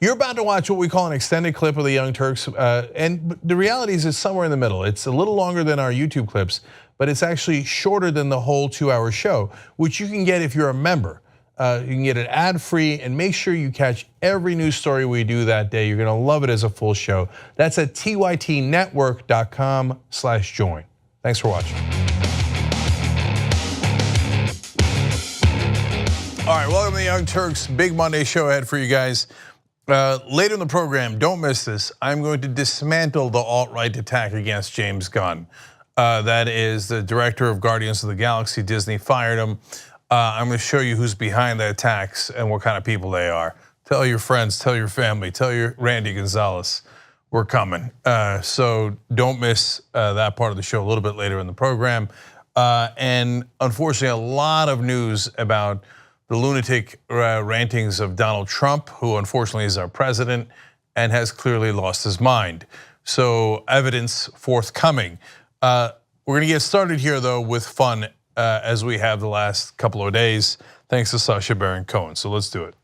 You're about to watch what we call an extended clip of the Young Turks, and the reality is it's somewhere in the middle. It's a little longer than our YouTube clips, but it's actually shorter than the whole 2-hour show, which you can get if you're a member. You can get it ad-free, and make sure you catch every news story we do that day. You're gonna love it as a full show. That's at tytnetwork.com/join. Thanks for watching. All right, welcome to the Young Turks. Big Monday show ahead for you guys. Later in the program, don't miss this, I'm going to dismantle the alt-right attack against James Gunn. That is the director of Guardians of the Galaxy. Disney fired him. I'm going to show you who's behind the attacks and what kind of people they are. Tell your friends, tell your family, tell your Randy Gonzalez, we're coming. So don't miss that part of the show a little bit later in the program. And unfortunately, a lot of news about the lunatic rantings of Donald Trump, who unfortunately is our president and has clearly lost his mind. So evidence forthcoming. We're gonna get started here though with fun as we have the last couple of days, thanks to Sacha Baron Cohen, so let's do it.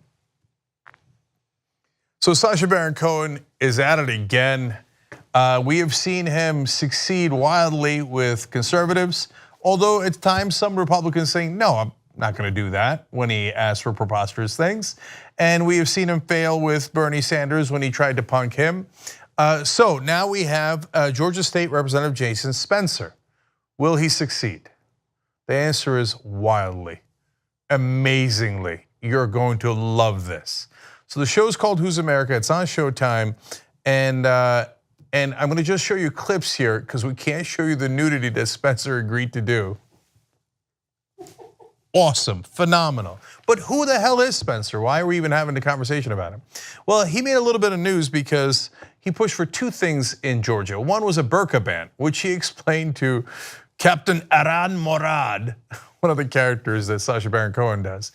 So Sacha Baron Cohen is at it again. We have seen him succeed wildly with conservatives, although at times some Republicans saying, no, I'm not gonna do that when he asked for preposterous things. And we have seen him fail with Bernie Sanders when he tried to punk him. So now we have Georgia State Representative Jason Spencer. Will he succeed? The answer is wildly, amazingly. You're going to love this. So the show is called Who's America? It's on Showtime. And I'm gonna just show you clips here because we can't show you the nudity that Spencer agreed to do. Awesome, phenomenal. But who the hell is Spencer? Why are we even having a conversation about him? Well, he made a little bit of news because he pushed for two things in Georgia. One was a burqa ban, which he explained to Captain Aran Morad, one of the characters that Sacha Baron Cohen does.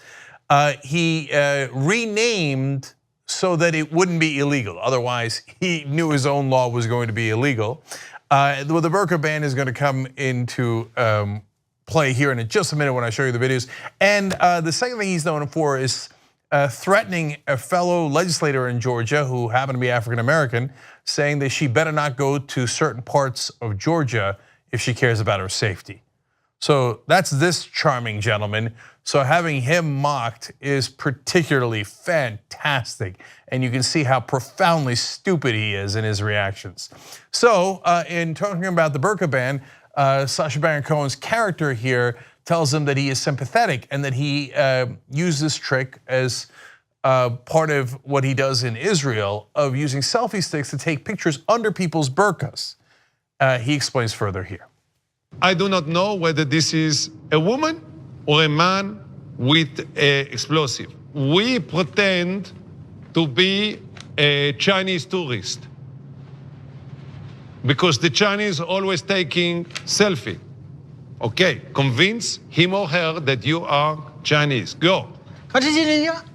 He renamed so that it wouldn't be illegal. Otherwise, he knew his own law was going to be illegal. Well, the burqa ban is going to come into play here in just a minute when I show you the videos. And the second thing he's known for is threatening a fellow legislator in Georgia who happened to be African American, saying that she better not go to certain parts of Georgia if she cares about her safety. So that's this charming gentleman. So having him mocked is particularly fantastic. And you can see how profoundly stupid he is in his reactions. So in talking about the burqa ban, Sacha Baron Cohen's character here tells him that he is sympathetic and that he used this trick as part of what he does in Israel of using selfie sticks to take pictures under people's burqas. He explains further here. I do not know whether this is a woman or a man with an explosive. We pretend to be a Chinese tourist because the Chinese are always taking selfie. Okay, convince him or her that you are Chinese. Go. Konnichiwa,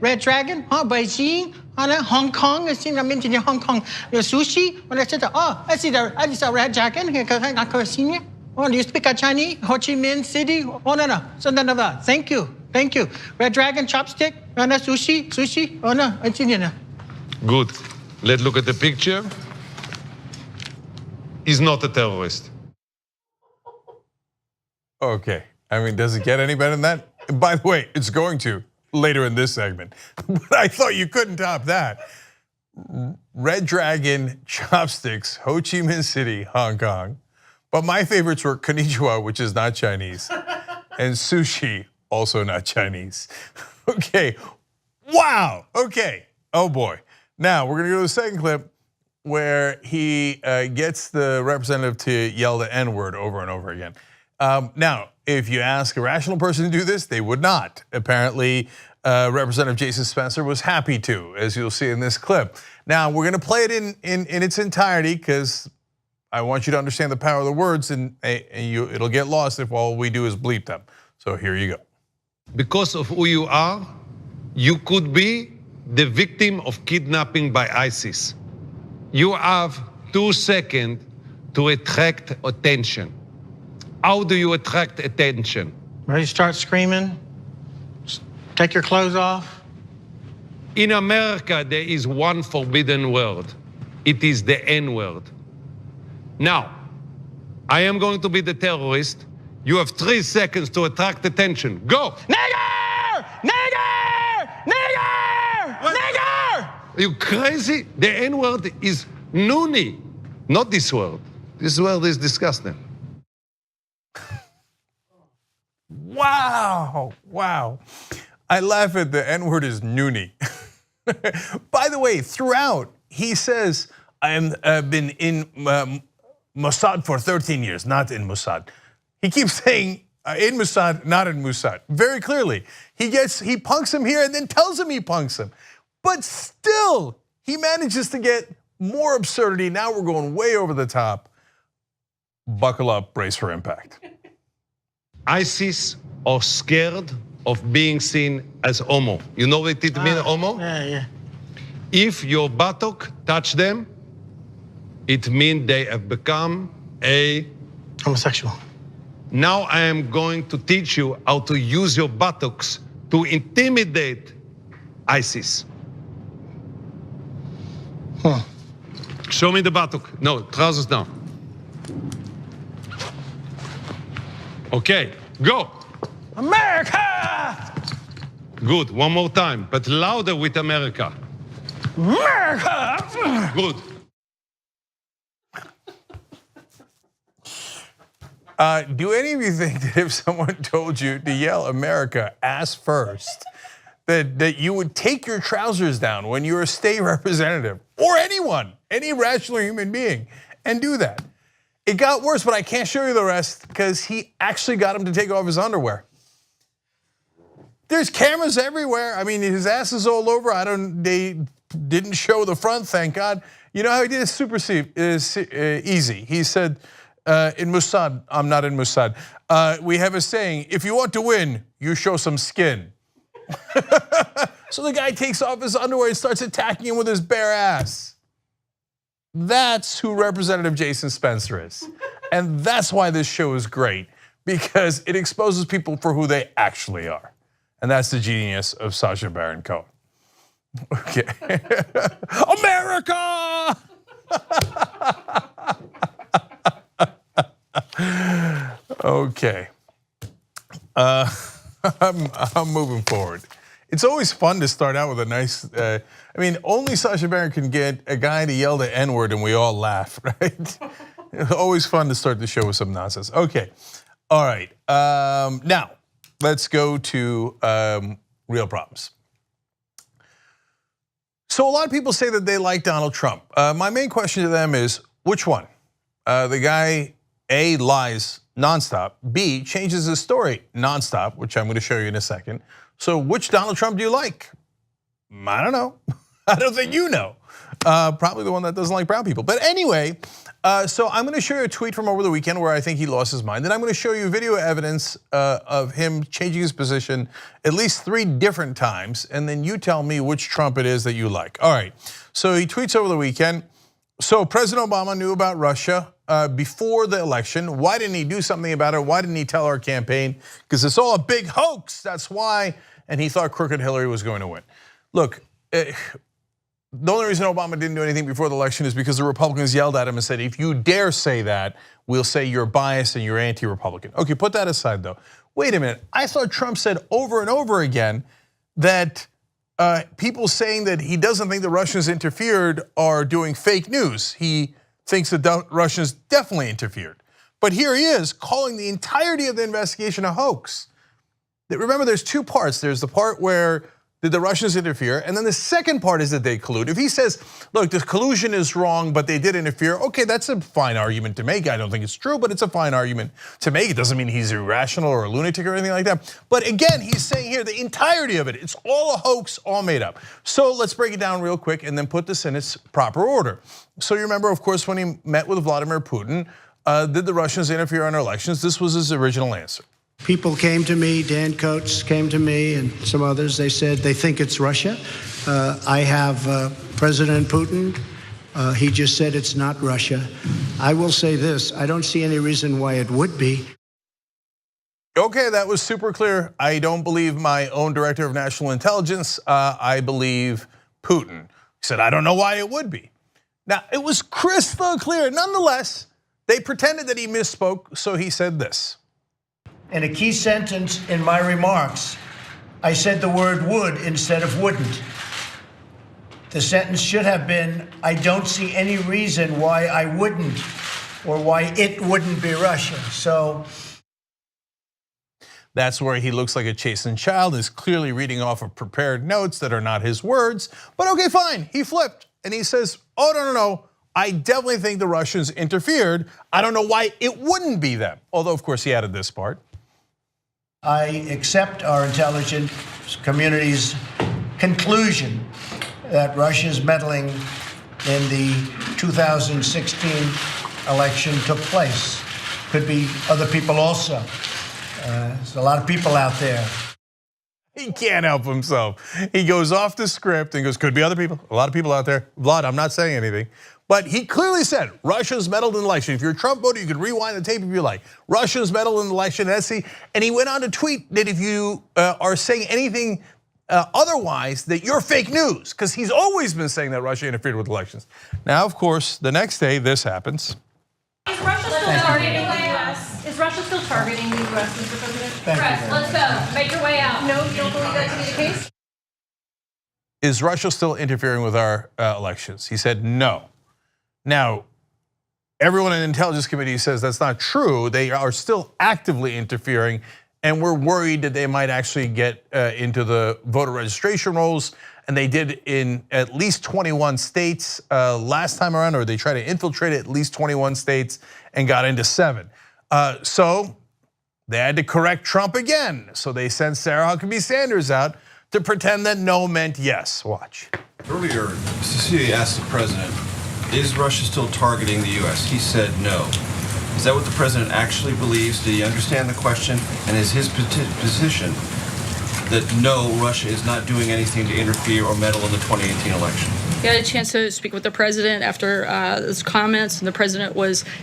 Red Dragon, Beijing, Hong Kong. I think I'm in Hong Kong. Sushi. When I said, oh, I see the Red Dragon. Oh, do you speak Chinese? Ho Chi Minh City. Oh no. So no. Thank you. Red Dragon chopstick. Sushi. Oh no, I see you. Good. Let's look at the picture. He's not a terrorist. Okay, I mean, does it get any better than that? By the way, it's going to later in this segment, but I thought you couldn't top that. Red Dragon, chopsticks, Ho Chi Minh City, Hong Kong. But my favorites were konnichiwa, which is not Chinese, and sushi, also not Chinese. Okay, wow, okay, oh boy. Now, we're gonna go to the second clip where he gets the representative to yell the N-word over and over again. Now, if you ask a rational person to do this, they would not. Apparently, Representative Jason Spencer was happy to, as you'll see in this clip. Now, we're gonna play it in its entirety because I want you to understand the power of the words, and it'll get lost if all we do is bleep them. So here you go. Because of who you are, you could be the victim of kidnapping by ISIS. You have 2 seconds to attract attention. How do you attract attention? Ready to start screaming? Take your clothes off. In America, there is one forbidden word. It is the N-word. Now, I am going to be the terrorist. You have 3 seconds to attract attention. Go! Nigger! Nigger! Nigger! What? Nigger! Are you crazy? The N-word is noonie, not this word. This word is disgusting. Wow, wow. I laugh at the N-word is noonie. By the way, throughout, he says, I've been in Mossad for 13 years, not in Mossad. He keeps saying in Mossad, not in Mossad. Very clearly, he punks him here and then tells him he punks him. But still, he manages to get more absurdity. Now we're going way over the top. Buckle up, brace for impact. ISIS are scared of being seen as homo. You know what it means, homo? Yeah. If your buttock touch them, it means they have become a Homosexual. Now I am going to teach you how to use your buttocks to intimidate ISIS. Show me the buttock. No, trousers down. Okay, go. America! Good, one more time, but louder with America. America! Good. Do any of you think that if someone told you to yell America ass first, that you would take your trousers down when you're a state representative or anyone, any rational human being, and do that? It got worse, but I can't show you the rest because he actually got him to take off his underwear. There's cameras everywhere. I mean, his ass is all over. They didn't show the front, thank God. You know how he did it? Super easy. He said, in Mossad, I'm not in Mossad. We have a saying, if you want to win, you show some skin. So the guy takes off his underwear and starts attacking him with his bare ass. That's who Representative Jason Spencer is. And that's why this show is great, because it exposes people for who they actually are. And that's the genius of Sacha Baron Cohen. Okay. America! Okay. I'm moving forward. It's always fun to start out with a nice, I mean, only Sacha Baron can get a guy to yell the N-word and we all laugh, right? It's always fun to start the show with some nonsense. Okay, all right. Now, let's go to real problems. So a lot of people say that they like Donald Trump. My main question to them is, which one? The guy, A, lies nonstop, B, changes his story nonstop, which I'm gonna show you in a second. So which Donald Trump do you like? I don't know. I don't think you know. Probably the one that doesn't like brown people. But anyway, so I'm gonna show you a tweet from over the weekend where I think he lost his mind. Then I'm gonna show you video evidence of him changing his position at least 3 different times. And then you tell me which Trump it is that you like. All right, so he tweets over the weekend. So President Obama knew about Russia before the election. Why didn't he do something about it? Why didn't he tell our campaign? Because it's all a big hoax, that's why. And he thought crooked Hillary was going to win. Look, the only reason Obama didn't do anything before the election is because the Republicans yelled at him and said, if you dare say that, we'll say you're biased and you're anti-Republican. Okay, put that aside though. Wait a minute, I thought Trump said over and over again that people saying that he doesn't think the Russians interfered are doing fake news. He thinks the Russians definitely interfered. But here he is calling the entirety of the investigation a hoax. Remember, there's 2 parts. There's the part where did the Russians interfere? And then the second part is that they collude. If he says, look, the collusion is wrong, but they did interfere, okay, that's a fine argument to make. I don't think it's true, but it's a fine argument to make. It doesn't mean he's irrational or a lunatic or anything like that. But again, he's saying here the entirety of it, it's all a hoax, all made up. So let's break it down real quick and then put this in its proper order. So you remember, of course, when he met with Vladimir Putin, did the Russians interfere in our elections? This was his original answer. People came to me, Dan Coates came to me and some others, they said they think it's Russia. I have President Putin, he just said it's not Russia. I will say this, I don't see any reason why it would be. Okay, that was super clear. I don't believe my own director of national intelligence. I believe Putin. He said, I don't know why it would be. Now, it was crystal clear. Nonetheless, they pretended that he misspoke, so he said this. In a key sentence in my remarks, I said the word would instead of wouldn't. The sentence should have been, I don't see any reason why I wouldn't or why it wouldn't be Russia. So that's where he looks like a chastened child, is clearly reading off of prepared notes that are not his words. But okay, fine, he flipped and he says, oh, no. I definitely think the Russians interfered. I don't know why it wouldn't be them. Although, of course, he added this part. I accept our intelligence community's conclusion that Russia's meddling in the 2016 election took place. Could be other people also. There's a lot of people out there. He can't help himself. He goes off the script and goes, could be other people, a lot of people out there. Vlad, I'm not saying anything. But he clearly said, Russia's meddled in the election. If you're a Trump voter, you can rewind the tape if you like. Russia's meddled in the election, and he went on to tweet that if you are saying anything otherwise, that you're fake news, because he's always been saying that Russia interfered with elections. Now, of course, the next day, this happens. Is Russia still targeting the U.S.? Is Russia still targeting the U.S., Mr. President? Press, let's go. Make your way out. No, you don't believe that to be the case? Is Russia still interfering with our elections? He said no. Now, everyone in the intelligence committee says that's not true. They are still actively interfering, and we're worried that they might actually get into the voter registration rolls. And they did in at least 21 states last time around, or they tried to infiltrate at least 21 states and got into 7. So they had to correct Trump again. So they sent Sarah Huckabee Sanders out to pretend that no meant yes. Watch. Earlier, Cecilia asked the president, is Russia still targeting the US? He said no. Is that what the president actually believes? Did he understand the question? And is his position that no, Russia is not doing anything to interfere or meddle in the 2018 election? I had a chance to speak with the president after those comments, and the president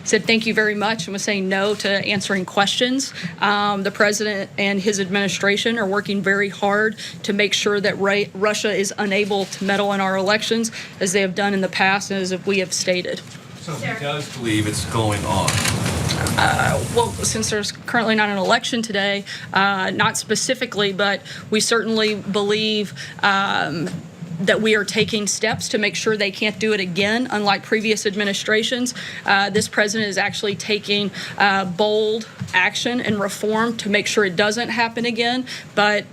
said thank you very much and was saying no to answering questions. The president and his administration are working very hard to make sure that Russia is unable to meddle in our elections, as they have done in the past and as we have stated. So he does believe it's going on. Well, since there's currently not an election today, not specifically, but we certainly believe that we are taking steps to make sure they can't do it again. Unlike previous administrations, this president is actually taking bold action and reform to make sure it doesn't happen again. But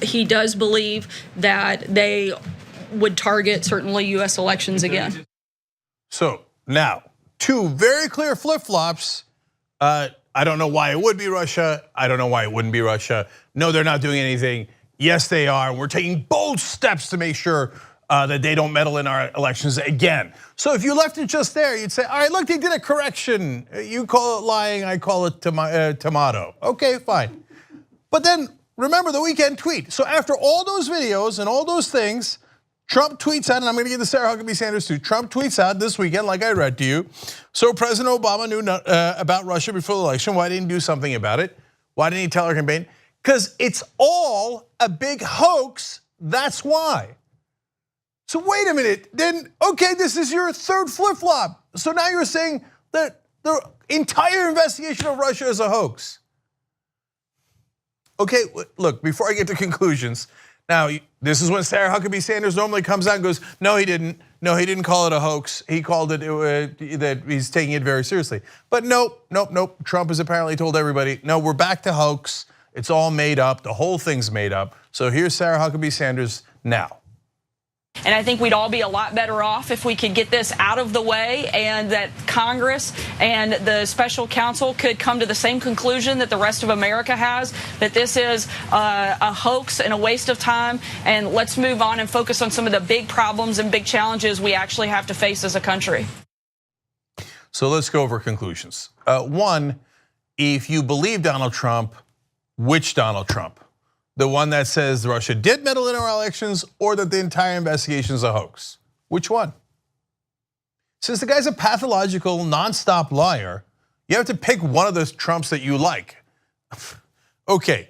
he does believe that they would target certainly U.S. elections again. So now, 2 very clear flip-flops. I don't know why it would be Russia. I don't know why it wouldn't be Russia. No, they're not doing anything. Yes, they are. We're taking bold steps to make sure that they don't meddle in our elections again. So if you left it just there, you'd say, all right, look, they did a correction. You call it lying, I call it tomato. Okay, fine. But then remember the weekend tweet. So after all those videos and all those things, Trump tweets out, and I'm gonna get to Sarah Huckabee Sanders too. Trump tweets out this weekend, like I read to you. So President Obama knew about Russia before the election. Why didn't he do something about it? Why didn't he tell our campaign? Because it's all a big hoax, that's why. So wait a minute, then, okay, this is your 3rd flip-flop. So now you're saying that the entire investigation of Russia is a hoax. Okay, look, before I get to conclusions, now this is when Sarah Huckabee Sanders normally comes out and goes, no, he didn't. No, he didn't call it a hoax. He called it that he's taking it very seriously. But nope. Trump has apparently told everybody, no, we're back to hoax. It's all made up. The whole thing's made up. So here's Sarah Huckabee Sanders now. And I think we'd all be a lot better off if we could get this out of the way, and that Congress and the special counsel could come to the same conclusion that the rest of America has, that this is a hoax and a waste of time. And let's move on and focus on some of the big problems and big challenges we actually have to face as a country. So let's go over conclusions. 1, if you believe Donald Trump, which Donald Trump? The one that says Russia did meddle in our elections, or that the entire investigation is a hoax? Which one? Since the guy's a pathological, nonstop liar, you have to pick one of those Trumps that you like. Okay,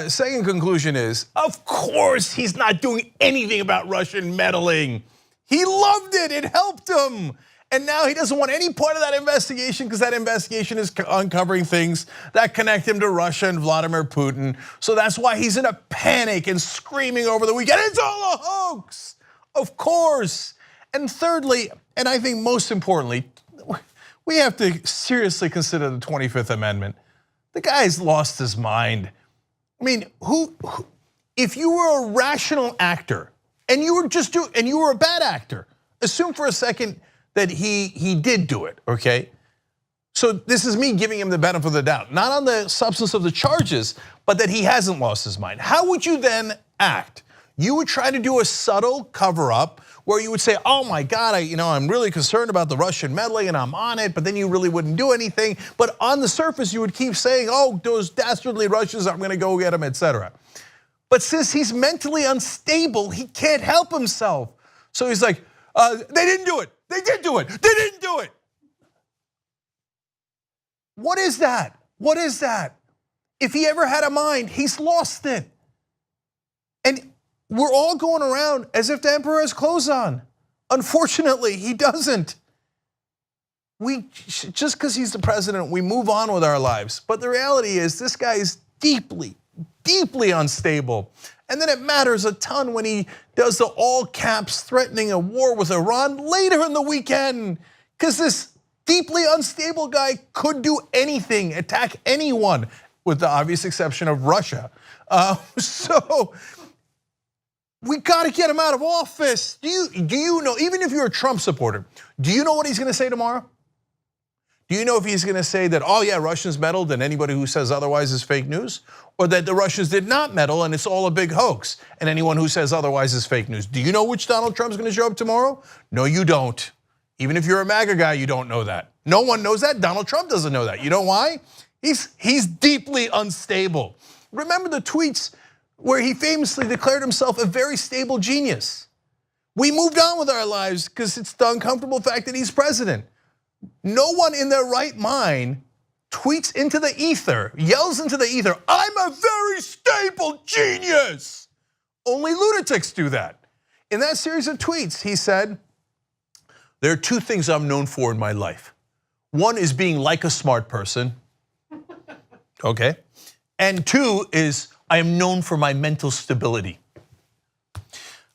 second conclusion is, of course he's not doing anything about Russian meddling. He loved it, it helped him. And now he doesn't want any part of that investigation because that investigation is uncovering things that connect him to Russia and Vladimir Putin. So that's why he's in a panic and screaming over the weekend, it's all a hoax, of course. And thirdly, and I think most importantly, we have to seriously consider the 25th Amendment. The guy's lost his mind. I mean, if you were a rational actor and you were a bad actor, assume for a second that he did do it, okay? So this is me giving him the benefit of the doubt, not on the substance of the charges, but that he hasn't lost his mind. How would you then act? You would try to do a subtle cover up where you would say, oh my God, I'm really concerned about the Russian meddling and I'm on it, but then you really wouldn't do anything. But on the surface, you would keep saying, oh, those dastardly Russians, I'm gonna go get them, etc. But since he's mentally unstable, he can't help himself. So he's like, they didn't do it. They did do it. They didn't do it. What is that? What is that? If he ever had a mind, he's lost it. And we're all going around as if the emperor has clothes on. Unfortunately, he doesn't. Just because he's the president, we move on with our lives. But the reality is this guy is deeply, deeply unstable. And then it matters a ton when he does the all caps threatening a war with Iran later in the weekend. Because this deeply unstable guy could do anything, attack anyone, with the obvious exception of Russia. So we gotta get him out of office. Do you know, even if you're a Trump supporter, do you know what he's gonna say tomorrow? Do you know if he's gonna say that, oh yeah, Russians meddled and anybody who says otherwise is fake news? Or that the Russians did not meddle and it's all a big hoax and anyone who says otherwise is fake news? Do you know which Donald Trump's gonna show up tomorrow? No, you don't. Even if you're a MAGA guy, you don't know that. No one knows that, Donald Trump doesn't know that. You know why? He's deeply unstable. Remember the tweets where he famously declared himself a very stable genius. We moved on with our lives because it's the uncomfortable fact that he's president. No one in their right mind tweets into the ether, yells into the ether, I'm a very stable genius. Only lunatics do that. In that series of tweets, he said, there are two things I'm known for in my life. One is being like a smart person, okay? And two is I am known for my mental stability.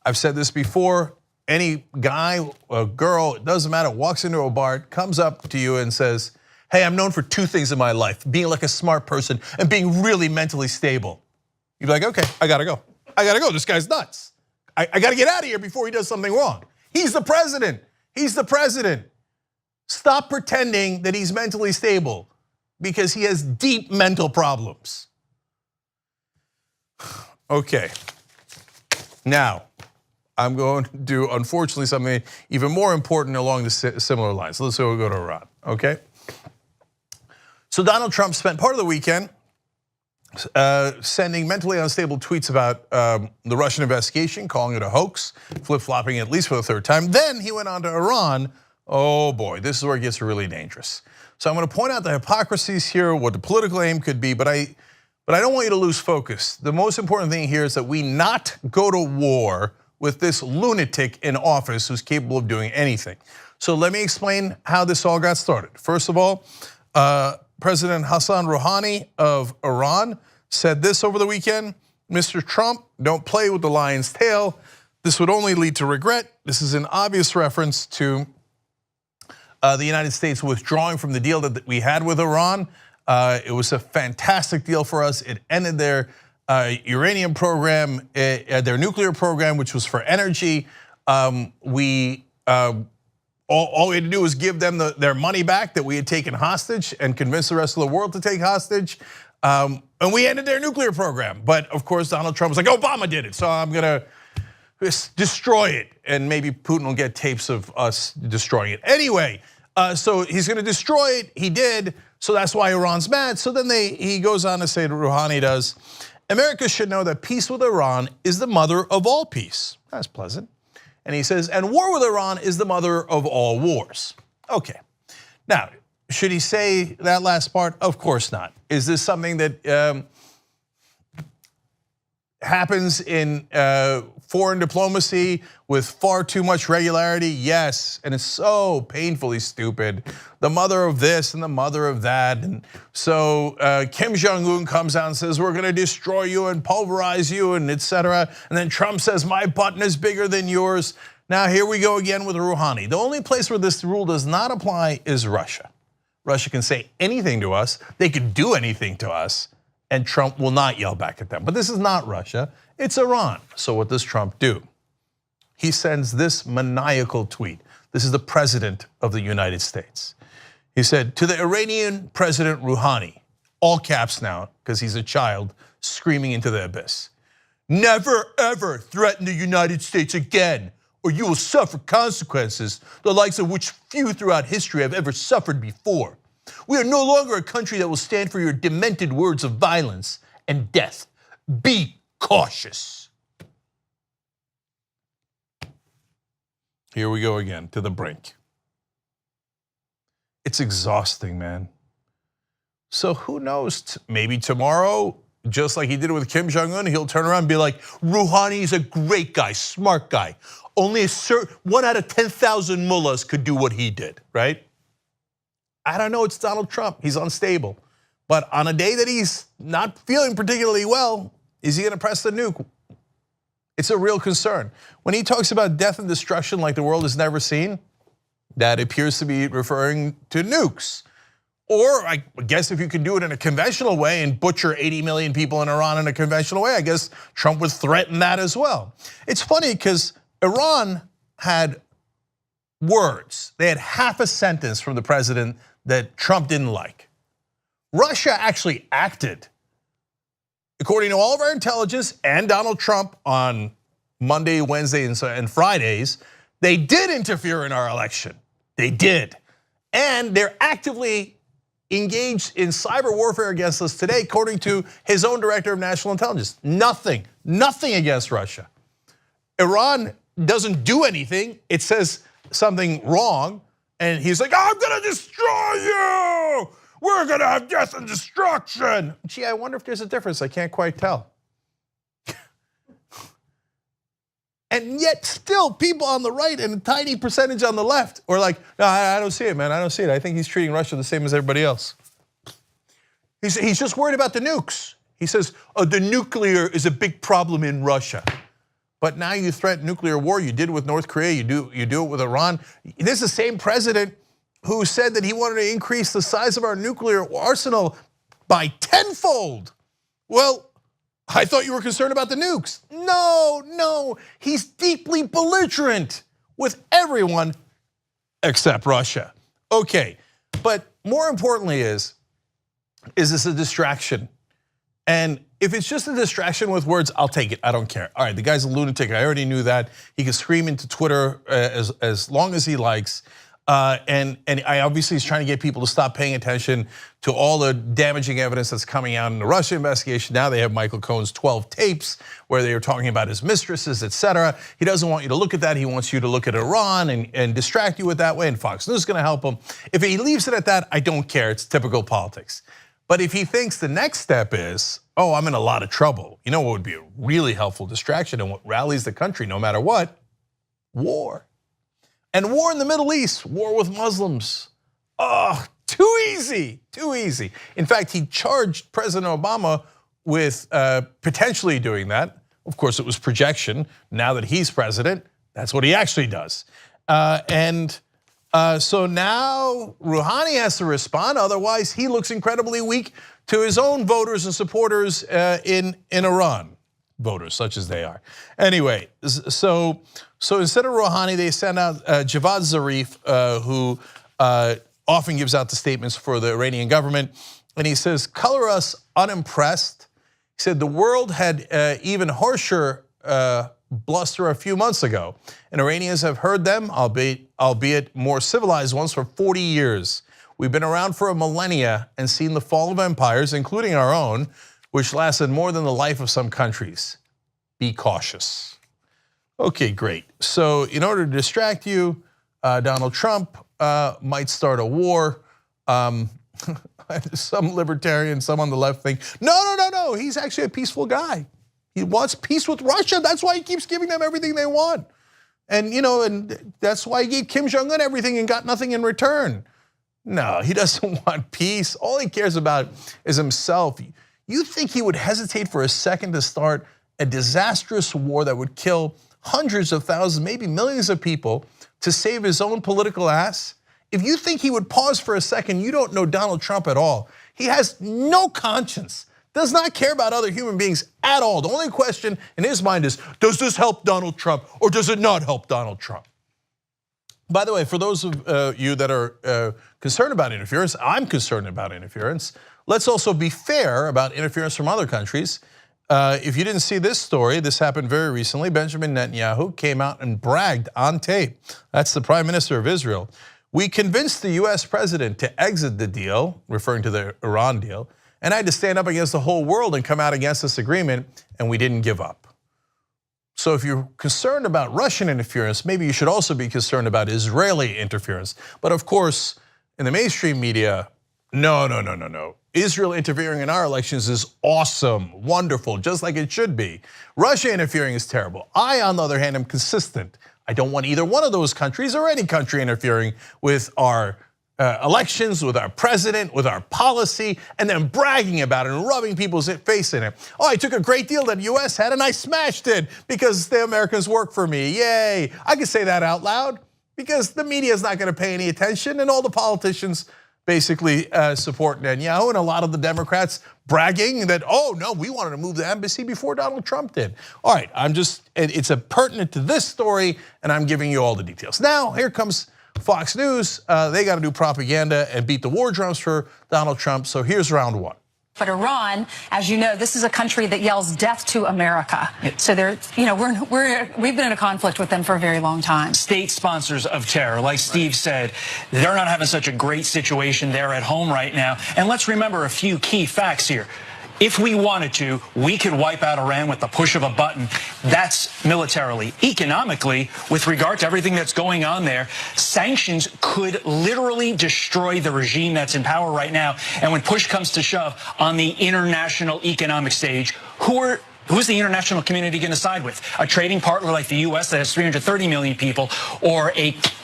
I've said this before, any guy or girl, it doesn't matter, walks into a bar, comes up to you and says, hey, I'm known for two things in my life, being like a smart person and being really mentally stable. You'd be like, okay, I gotta go. I gotta go, this guy's nuts. I gotta get out of here before he does something wrong. He's the president, he's the president. Stop pretending that he's mentally stable because he has deep mental problems. Okay, now I'm going to do, unfortunately, something even more important along the similar lines. Let's go to Iran, okay? So Donald Trump spent part of the weekend sending mentally unstable tweets about the Russian investigation, calling it a hoax, flip-flopping at least for the third time. Then he went on to Iran. Oh boy, this is where it gets really dangerous. So I'm gonna point out the hypocrisies here, what the political aim could be, but I don't want you to lose focus. The most important thing here is that we not go to war with this lunatic in office who's capable of doing anything. So let me explain how this all got started. First of all, President Hassan Rouhani of Iran said this over the weekend, Mr. Trump, don't play with the lion's tail. This would only lead to regret. This is an obvious reference to the United States withdrawing from the deal that we had with Iran. It was a fantastic deal for us. It ended their uranium program, their nuclear program, which was for energy. All we had to do was give them their money back that we had taken hostage and convince the rest of the world to take hostage. And we ended their nuclear program. But of course, Donald Trump was like, Obama did it, so I'm gonna destroy it. And maybe Putin will get tapes of us destroying it. Anyway, so he's gonna destroy it, he did, so that's why Iran's mad. So then he goes on to say, Rouhani does, America should know that peace with Iran is the mother of all peace. That's pleasant. And he says, and war with Iran is the mother of all wars. Okay, now, should he say that last part? Of course not. Is this something that happens in foreign diplomacy with far too much regularity? Yes, and it's so painfully stupid. The mother of this and the mother of that. And so Kim Jong-un comes out and says, we're gonna destroy you and pulverize you and etc. And then Trump says, my button is bigger than yours. Now here we go again with Rouhani. The only place where this rule does not apply is Russia. Russia can say anything to us, they could do anything to us, and Trump will not yell back at them. But this is not Russia, it's Iran. So what does Trump do? He sends this maniacal tweet. This is the president of the United States. He said, to the Iranian President Rouhani, all caps now, because he's a child screaming into the abyss. Never ever threaten the United States again, or you will suffer consequences, the likes of which few throughout history have ever suffered before. We are no longer a country that will stand for your demented words of violence and death. Be cautious. Here we go again, to the brink. It's exhausting, man. So who knows, maybe tomorrow, just like he did with Kim Jong-un, he'll turn around and be like, Rouhani's a great guy, smart guy. Only 1 out of 10,000 mullahs could do what he did, right? I don't know, it's Donald Trump, he's unstable. But on a day that he's not feeling particularly well, is he gonna press the nuke? It's a real concern. When he talks about death and destruction like the world has never seen, that appears to be referring to nukes. Or I guess if you could do it in a conventional way and butcher 80 million people in Iran in a conventional way, I guess Trump would threaten that as well. It's funny because Iran had words. They had half a sentence from the president that Trump didn't like. Russia actually acted. According to all of our intelligence and Donald Trump on Monday, Wednesday, and Fridays, they did interfere in our election. They did. And they're actively engaged in cyber warfare against us today, according to his own director of national intelligence. Nothing against Russia. Iran doesn't do anything. It says something wrong, and he's like, I'm gonna destroy you. We're gonna have death and destruction. Gee, I wonder if there's a difference. I can't quite tell. And yet still people on the right and a tiny percentage on the left are like, no, I don't see it, man, I don't see it. I think he's treating Russia the same as everybody else. He's just worried about the nukes. He says, the nuclear is a big problem in Russia. But now you threaten nuclear war, you did it with North Korea, you do it with Iran. This is the same president who said that he wanted to increase the size of our nuclear arsenal by tenfold. Well, I thought you were concerned about the nukes. No, he's deeply belligerent with everyone except Russia. Okay, but more importantly is this a distraction? And if it's just a distraction with words, I'll take it, I don't care. All right, the guy's a lunatic, I already knew that. He can scream into Twitter as long as he likes. And I obviously he's trying to get people to stop paying attention to all the damaging evidence that's coming out in the Russia investigation. Now they have Michael Cohen's 12 tapes where they are talking about his mistresses, etc. He doesn't want you to look at that. He wants you to look at Iran and distract you with that way. And Fox News is going to help him. If he leaves it at that, I don't care. It's typical politics. But if he thinks the next step is, oh, I'm in a lot of trouble. You know what would be a really helpful distraction and what rallies the country no matter what? War. And war in the Middle East, war with Muslims. Oh, too easy, too easy. In fact, he charged President Obama with potentially doing that. Of course, it was projection. Now that he's president, that's what he actually does. So now Rouhani has to respond, otherwise he looks incredibly weak to his own voters and supporters in Iran. Voters, such as they are. Anyway, so instead of Rouhani, they sent out Javad Zarif, who often gives out the statements for the Iranian government. And he says, color us unimpressed. He said the world had even harsher bluster a few months ago. And Iranians have heard them, albeit more civilized ones, for 40 years. We've been around for a millennia and seen the fall of empires, including our own, which lasted more than the life of some countries. Be cautious. Okay, great. So in order to distract you, Donald Trump might start a war. Some libertarians, some on the left think, no, he's actually a peaceful guy. He wants peace with Russia. That's why he keeps giving them everything they want. And and that's why he gave Kim Jong-un everything and got nothing in return. No, he doesn't want peace. All he cares about is himself. You think he would hesitate for a second to start a disastrous war that would kill hundreds of thousands, maybe millions of people to save his own political ass? If you think he would pause for a second, you don't know Donald Trump at all. He has no conscience, does not care about other human beings at all. The only question in his mind is, does this help Donald Trump or does it not help Donald Trump? By the way, for those of you that are concerned about interference, I'm concerned about interference. Let's also be fair about interference from other countries. If you didn't see this story, this happened very recently. Benjamin Netanyahu came out and bragged on tape. That's the Prime Minister of Israel. We convinced the US president to exit the deal, referring to the Iran deal, and I had to stand up against the whole world and come out against this agreement, and we didn't give up. So if you're concerned about Russian interference, maybe you should also be concerned about Israeli interference. But of course, in the mainstream media, no. Israel interfering in our elections is awesome, wonderful, just like it should be. Russia interfering is terrible. I, on the other hand, am consistent. I don't want either one of those countries or any country interfering with our elections, with our president, with our policy, and then bragging about it and rubbing people's face in it. Oh, I took a great deal that the US had and I smashed it because the Americans work for me, yay. I can say that out loud because the media is not gonna pay any attention and all the politicians basically support Netanyahu, and a lot of the Democrats bragging that, oh no, we wanted to move the embassy before Donald Trump did. All right, it's a pertinent to this story, and I'm giving you all the details. Now, here comes Fox News. They got to do propaganda and beat the war drums for Donald Trump, so here's round one. But Iran, as you know, this is a country that yells death to America. So they're, we've been in a conflict with them for a very long time. State sponsors of terror, like Steve said, they're not having such a great situation there at home right now. And let's remember a few key facts here. If we wanted to, we could wipe out Iran with the push of a button. That's militarily. Economically, with regard to everything that's going on there, sanctions could literally destroy the regime that's in power right now. And when push comes to shove on the international economic stage, who's the international community going to side with? A trading partner like the US that has 330 million people, or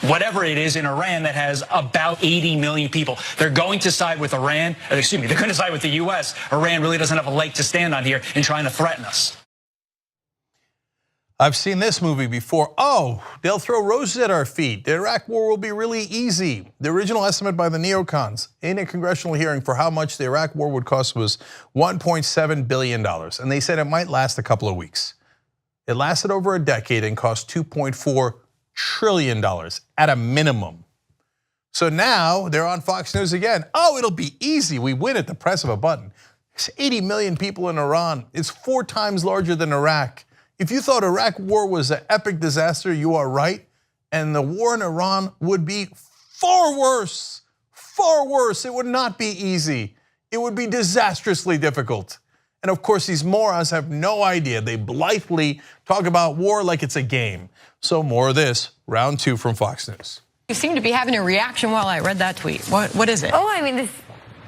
whatever it is in Iran that has about 80 million people? They're going to side with Iran, they're going to side with the US. Iran really doesn't have a leg to stand on here in trying to threaten us. I've seen this movie before. Oh, they'll throw roses at our feet. The Iraq war will be really easy. The original estimate by the neocons in a congressional hearing for how much the Iraq war would cost was $1.7 billion. And they said it might last a couple of weeks. It lasted over a decade and cost $2.4 trillion at a minimum. So now they're on Fox News again. Oh, it'll be easy. We win at the press of a button. There's 80 million people in Iran. It's 4 times larger than Iraq. If you thought Iraq war was an epic disaster, you are right. And the war in Iran would be far worse, far worse. It would not be easy. It would be disastrously difficult. And of course, these morons have no idea. They blithely talk about war like it's a game. So more of this, round 2 from Fox News. You seem to be having a reaction while I read that tweet. What is it? Oh, I mean,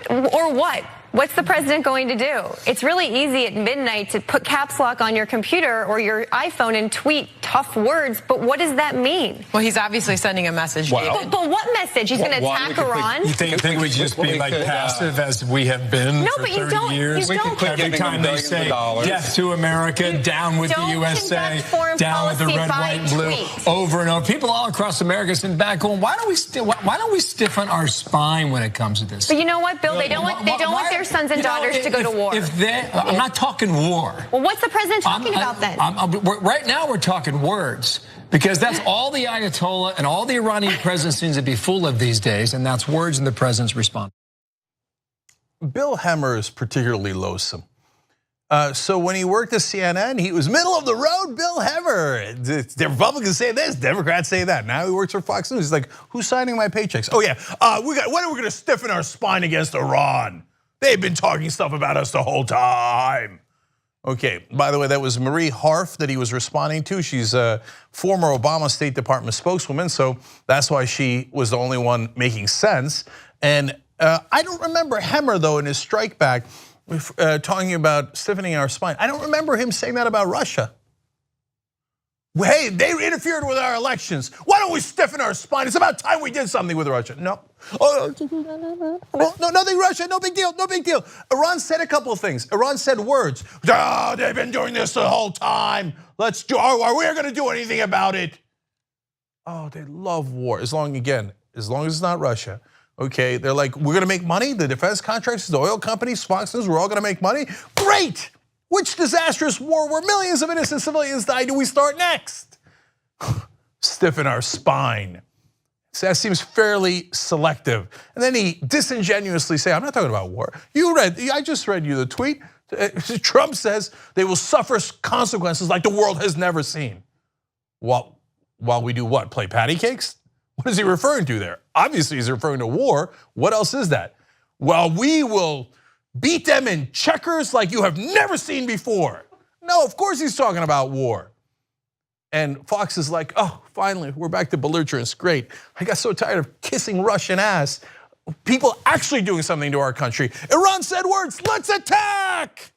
or what? What's the president going to do? It's really easy at midnight to put caps lock on your computer or your iPhone and tweet tough words, but what does that mean? Well, he's obviously sending a message. But what message? He's going to attack Iran? You think we just be like passive as we have been for 30 years? Every time they say death to America, down with the USA, down with the red, white, and blue, over and over. People all across America sitting back going, why don't we stiffen our spine when it comes to this? But you know what, Bill? They don't want their sons and daughters to go to war. I'm not talking war. Well, what's the president talking about then? Right now we're talking words, because that's all the Ayatollah and all the Iranian president seems to be full of these days, and that's words and the president's response. Bill Hemmer is particularly loathsome. So when he worked at CNN, he was middle of the road Bill Hemmer. The Republicans say this, Democrats say that. Now he works for Fox News. He's like, who's signing my paychecks? Oh yeah, when are we gonna stiffen our spine against Iran? They've been talking stuff about us the whole time. Okay, by the way, that was Marie Harf that he was responding to. She's a former Obama State Department spokeswoman, so that's why she was the only one making sense. And I don't remember Hemmer, though, in his strike back, talking about stiffening our spine. I don't remember him saying that about Russia. Hey, they interfered with our elections. Why don't we stiffen our spine? It's about time we did something with Russia. No. Oh, no, nothing Russia, no big deal, no big deal. Iran said a couple of things. Iran said words. Oh, they've been doing this the whole time. Are we going to do anything about it? Oh, they love war, as long as it's not Russia. Okay, they're like, we're going to make money. The defense contractors, the oil companies, Fox News, we're all going to make money. Great. Which disastrous war where millions of innocent civilians died do we start next? Stiffen our spine. So that seems fairly selective. And then he disingenuously say, I'm not talking about war. I just read you the tweet. Trump says they will suffer consequences like the world has never seen. While we do what, play patty cakes? What is he referring to there? Obviously he's referring to war. What else is that? Well, we will beat them in checkers like you have never seen before. No, of course he's talking about war. And Fox is like, oh, finally, we're back to belligerence, great. I got so tired of kissing Russian ass. People actually doing something to our country. Iran said words, let's attack.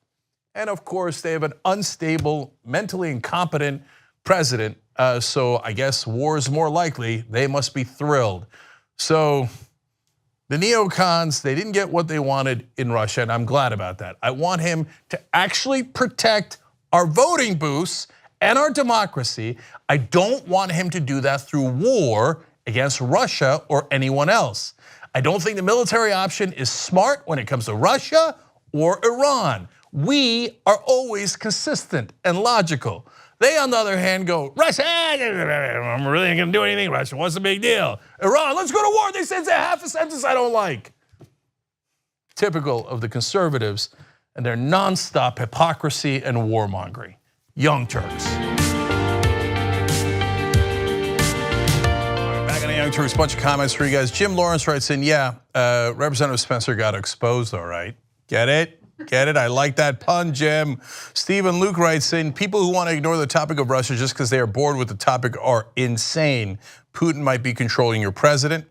And of course, they have an unstable, mentally incompetent president. So I guess war is more likely. They must be thrilled. So the neocons, they didn't get what they wanted in Russia, and I'm glad about that. I want him to actually protect our voting booths and our democracy. I don't want him to do that through war against Russia or anyone else. I don't think the military option is smart when it comes to Russia or Iran. We are always consistent and logical. They, on the other hand, go, Russia, I'm really not gonna do anything, Russia, what's the big deal? Iran, let's go to war. They said half a sentence I don't like. Typical of the conservatives and their nonstop hypocrisy and warmongering. Young Turks. Back on the Young Turks, bunch of comments for you guys. Jim Lawrence writes in, yeah, Representative Spencer got exposed, all right. Get it? Get it? I like that pun, Jim. Stephen Luke writes in, people who want to ignore the topic of Russia just because they are bored with the topic are insane. Putin might be controlling your president.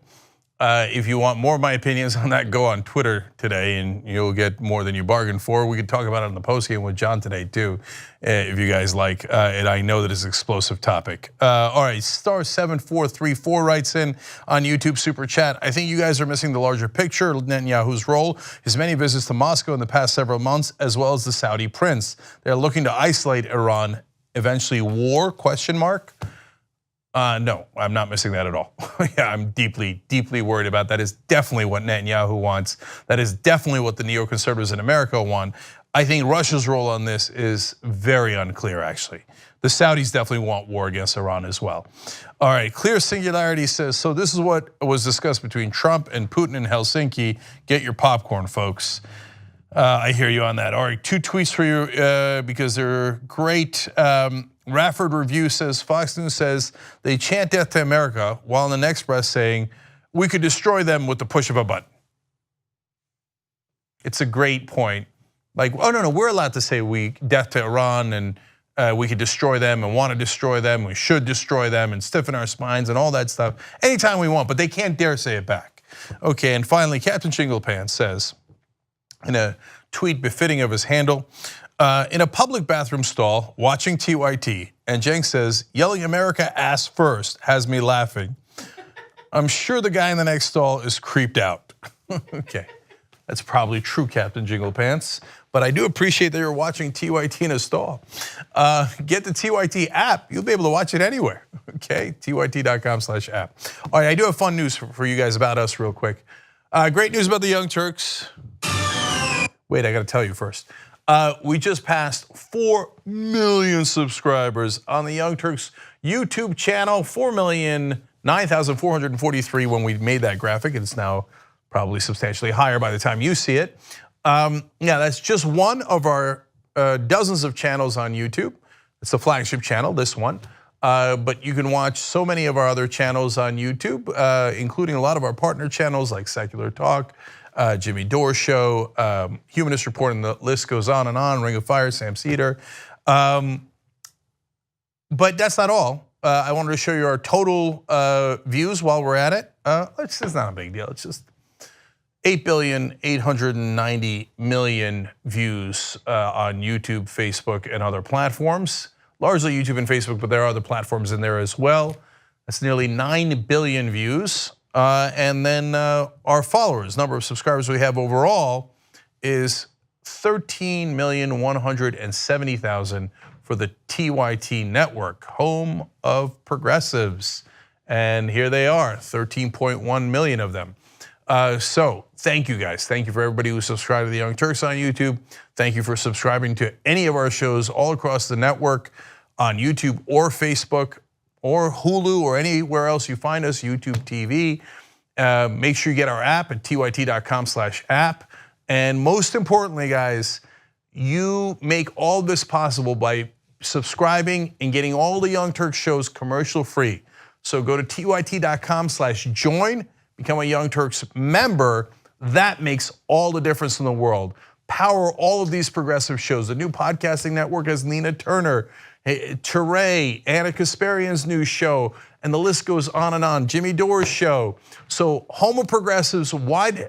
If you want more of my opinions on that, go on Twitter today and you'll get more than you bargained for. We could talk about it on the postgame with John today too, if you guys like. And I know that it's an explosive topic. All right, star 7434 writes in on YouTube Super Chat. I think you guys are missing the larger picture. Netanyahu's role, his many visits to Moscow in the past several months, as well as the Saudi prince. They're looking to isolate Iran. Eventually war, question mark. No, I'm not missing that at all. Yeah, I'm deeply, deeply worried about that. Is definitely what Netanyahu wants. That is definitely what the neoconservatives in America want. I think Russia's role on this is very unclear, actually. The Saudis definitely want war against Iran as well. All right, Clear Singularity says, so this is what was discussed between Trump and Putin in Helsinki. Get your popcorn, folks. I hear you on that. All right, 2 tweets for you because they're great. Rafford Review says, Fox News says they chant death to America while in the next breath saying we could destroy them with the push of a button. It's a great point. Like, oh no, we're allowed to say death to Iran and we could destroy them and want to destroy them. We should destroy them and stiffen our spines and all that stuff anytime we want, but they can't dare say it back. Okay, and finally, Captain Shinglepants says in a tweet befitting of his handle, in a public bathroom stall watching TYT, and Jenks says, yelling America ass first has me laughing. I'm sure the guy in the next stall is creeped out. Okay, that's probably true, Captain Jinglepants, but I do appreciate that you're watching TYT in a stall. Get the TYT app, you'll be able to watch it anywhere, okay? TYT.com/app. All right, I do have fun news for you guys about us real quick. Great news about the Young Turks. Wait, I gotta tell you first. We just passed 4 million subscribers on the Young Turks YouTube channel. 4,009,443 when we made that graphic. It's now probably substantially higher by the time you see it. Yeah, that's just one of our dozens of channels on YouTube. It's the flagship channel, this one. But you can watch so many of our other channels on YouTube, including a lot of our partner channels like Secular Talk, Jimmy Dore Show, Humanist Report, and the list goes on and on, Ring of Fire, Sam Cedar. But that's not all. I wanted to show you our total views while we're at it. It's not a big deal, 8,890,000,000 views on YouTube, Facebook, and other platforms. Largely YouTube and Facebook, but there are other platforms in there as well. That's nearly 9 billion views. And then our followers, number of subscribers we have overall is 13,170,000 for the TYT network, home of progressives. And here they are, 13.1 million of them. So thank you guys. Thank you for everybody who subscribed to the Young Turks on YouTube. Thank you for subscribing to any of our shows all across the network on YouTube or Facebook or Hulu or anywhere else you find us, YouTube TV. Make sure you get our app at tyt.com/app. And most importantly, guys, you make all this possible by subscribing and getting all the Young Turks shows commercial free. So go to tyt.com/join, become a Young Turks member. That makes all the difference in the world. Power all of these progressive shows. The new podcasting network has Nina Turner, Teray, Anna Kasparian's new show, and the list goes on and on. Jimmy Dore's show. So home of progressives, wide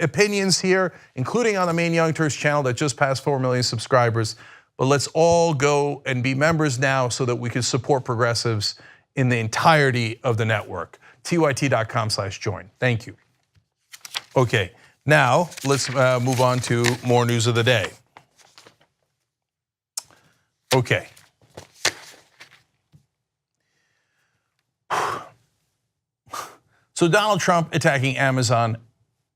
opinions here, including on the main Young Turks channel that just passed 4 million subscribers. But let's all go and be members now so that we can support progressives in the entirety of the network. tyt.com/join. Thank you. Okay, now let's move on to more news of the day. Okay. So Donald Trump attacking Amazon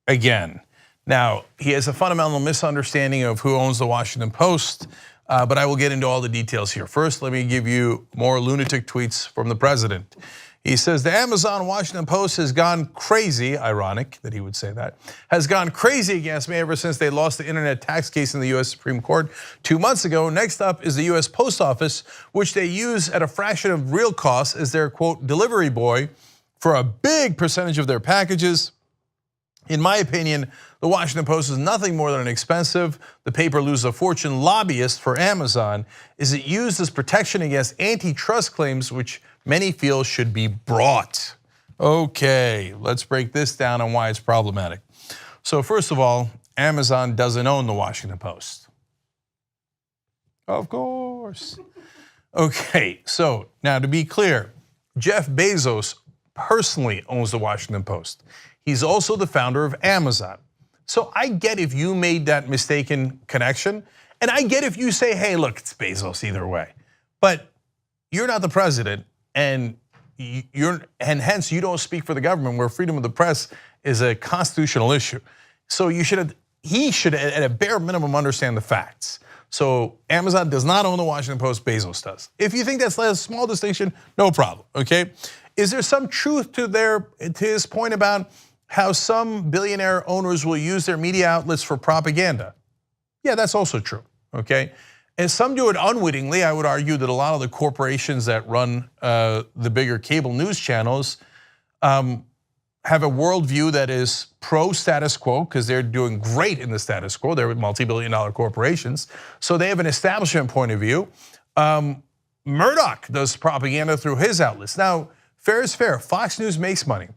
again. Now, he has a fundamental misunderstanding of who owns the Washington Post, but I will get into all the details here. First, let me give you more lunatic tweets from the president. He says the Amazon Washington Post has gone crazy, ironic that he would say that, has gone crazy against me ever since they lost the internet tax case in the US Supreme Court 2 months ago. Next up is the US Post Office, which they use at a fraction of real costs as their quote delivery boy for a big percentage of their packages. In my opinion, the Washington Post is nothing more than an expensive, the paper loses a fortune lobbyist for Amazon. Is it used as protection against antitrust claims, which many feel should be brought? Okay, let's break this down on why it's problematic. So first of all, Amazon doesn't own the Washington Post. Of course. Okay, so now to be clear, Jeff Bezos personally owns the Washington Post. He's also the founder of Amazon. So I get if you made that mistaken connection, and I get if you say, hey, look, it's Bezos either way. But you're not the president, and hence you don't speak for the government, where freedom of the press is a constitutional issue. So he should at a bare minimum understand the facts. So Amazon does not own the Washington Post, Bezos does. If you think that's a small distinction, no problem, okay? Is there some truth to his point about how some billionaire owners will use their media outlets for propaganda? Yeah, that's also true, okay? And some do it unwittingly. I would argue that a lot of the corporations that run the bigger cable news channels have a worldview that is pro-status quo because they're doing great in the status quo. They're multi-billion-dollar corporations, so they have an establishment point of view. Murdoch does propaganda through his outlets. Now, fair is fair. Fox News makes money,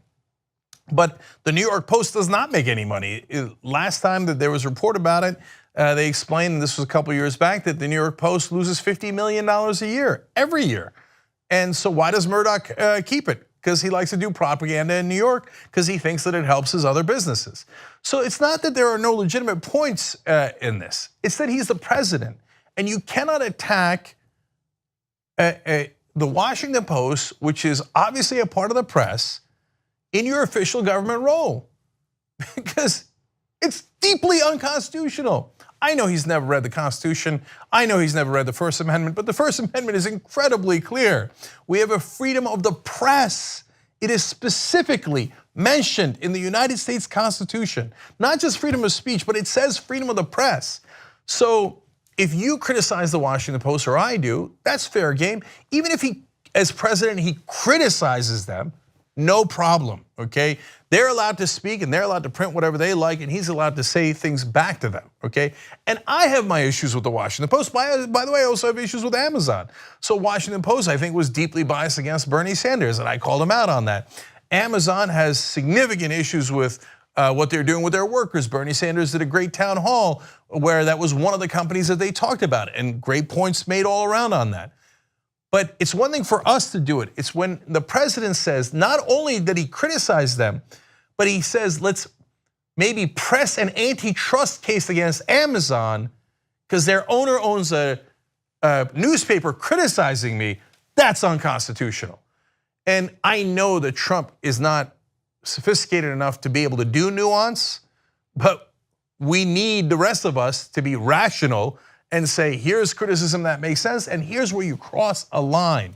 but the New York Post does not make any money. Last time that there was a report about it, they explained, and this was a couple years back, that the New York Post loses $50 million a year, every year. And so why does Murdoch keep it? Because he likes to do propaganda in New York, because he thinks that it helps his other businesses. So it's not that there are no legitimate points in this. It's that he's the president, and you cannot attack the Washington Post, which is obviously a part of the press, in your official government role, because it's deeply unconstitutional. I know he's never read the Constitution. I know he's never read the First Amendment, but the First Amendment is incredibly clear. We have a freedom of the press. It is specifically mentioned in the United States Constitution, not just freedom of speech, but it says freedom of the press. So if you criticize the Washington Post, or I do, that's fair game. Even if he, as president, he criticizes them, no problem, okay? They're allowed to speak and they're allowed to print whatever they like, and he's allowed to say things back to them, okay? And I have my issues with the Washington Post. By the way, I also have issues with Amazon. So Washington Post, I think, was deeply biased against Bernie Sanders, and I called him out on that. Amazon has significant issues with what they're doing with their workers. Bernie Sanders did a great town hall where that was one of the companies that they talked about, and great points made all around on that. But it's one thing for us to do it. It's when the president says, not only did he criticize them, but he says, let's maybe press an antitrust case against Amazon because their owner owns a newspaper criticizing me. That's unconstitutional. And I know that Trump is not sophisticated enough to be able to do nuance, but we need the rest of us to be rational and say, here's criticism that makes sense, and here's where you cross a line.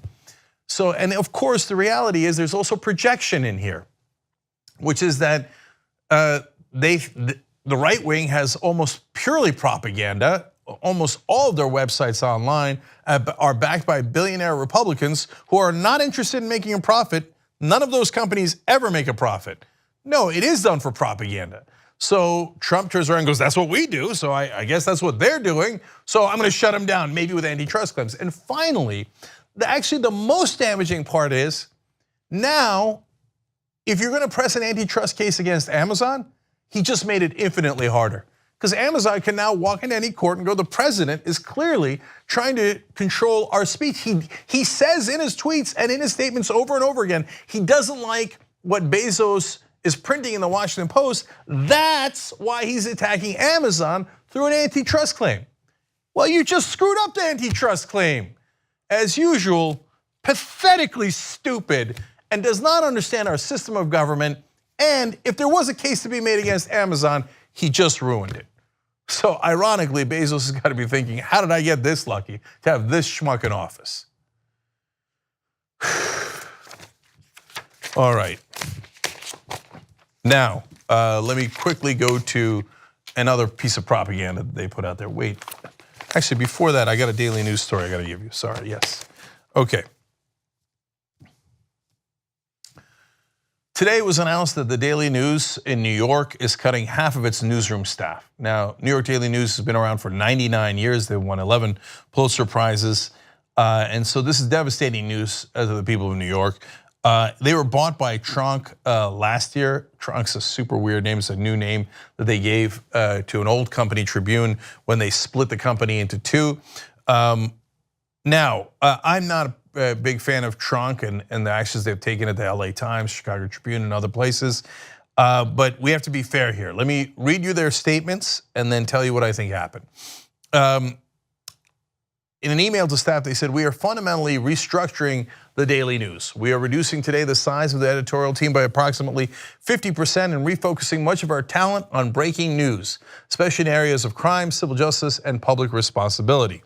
So, and of course, the reality is there's also projection in here, which is that the right wing has almost purely propaganda. Almost all of their websites online are backed by billionaire Republicans who are not interested in making a profit. None of those companies ever make a profit. No, it is done for propaganda. So Trump turns around and goes, that's what we do, so I guess that's what they're doing, so I'm gonna shut them down, maybe with antitrust claims. And finally, actually the most damaging part is, now, if you're gonna press an antitrust case against Amazon, he just made it infinitely harder. Because Amazon can now walk into any court and go, the president is clearly trying to control our speech. He says in his tweets and in his statements over and over again, he doesn't like what Bezos is printing in the Washington Post. That's why he's attacking Amazon through an antitrust claim. Well, you just screwed up the antitrust claim. As usual, pathetically stupid and does not understand our system of government. And if there was a case to be made against Amazon, he just ruined it. So ironically, Bezos has got to be thinking, how did I get this lucky to have this schmuck in office? All right. Now, let me quickly go to another piece of propaganda that they put out there. Wait, actually before that, I got a daily news story I got to give you. Sorry, yes. Okay. Today it was announced that the Daily News in New York is cutting half of its newsroom staff. Now, New York Daily News has been around for 99 years. They've won 11 Pulitzer Prizes. And so this is devastating news to the people of New York. They were bought by Trunk last year. Trunk's a super weird name. It's a new name that they gave to an old company, Tribune, when they split the company into two. Now, I'm not a big fan of Trunk and the actions they've taken at the LA Times, Chicago Tribune, and other places. But we have to be fair here. Let me read you their statements and then tell you what I think happened. In an email to staff, they said, we are fundamentally restructuring the Daily News. We are reducing today the size of the editorial team by approximately 50% and refocusing much of our talent on breaking news, especially in areas of crime, civil justice, and public responsibility.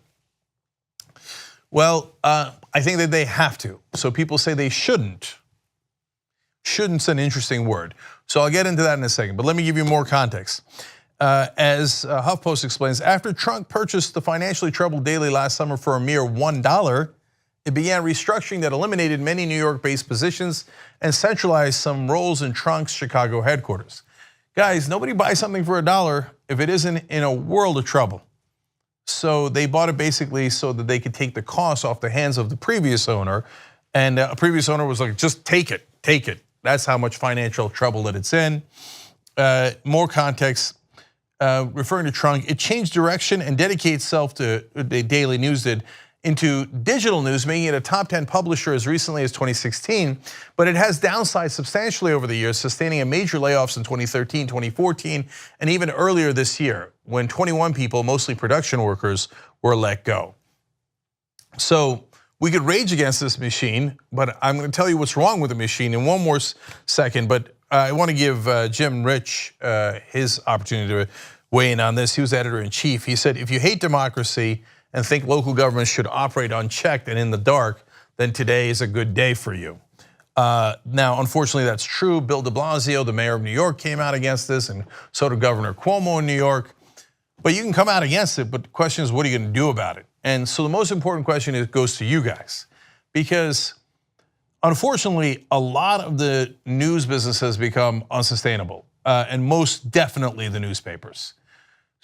Well, I think that they have to. So people say they shouldn't. Shouldn't's an interesting word. So I'll get into that in a second, but let me give you more context. As HuffPost explains, after Trump purchased the financially troubled Daily last summer for a mere $1, it began restructuring that eliminated many New York-based positions and centralized some roles in Trunk's Chicago headquarters. Guys, nobody buys something for $1 if it isn't in a world of trouble. So they bought it basically so that they could take the cost off the hands of the previous owner. And a previous owner was like, just take it, take it. That's how much financial trouble that it's in. More context, referring to Trunk, it changed direction and dedicated itself to, the Daily News did, into digital news, making it a top 10 publisher as recently as 2016, but it has downsized substantially over the years, sustaining a major layoffs in 2013, 2014, and even earlier this year, when 21 people, mostly production workers, were let go. So we could rage against this machine, but I'm gonna tell you what's wrong with the machine in one more second, but I wanna give Jim Rich his opportunity to weigh in on this. He was editor-in-chief. He said, if you hate democracy and think local governments should operate unchecked and in the dark, then today is a good day for you. Now, unfortunately, that's true. Bill de Blasio, the mayor of New York, came out against this, and so did Governor Cuomo in New York. But you can come out against it, but the question is, what are you gonna do about it? And so the most important question goes to you guys, because unfortunately, a lot of the news business has become unsustainable, and most definitely the newspapers.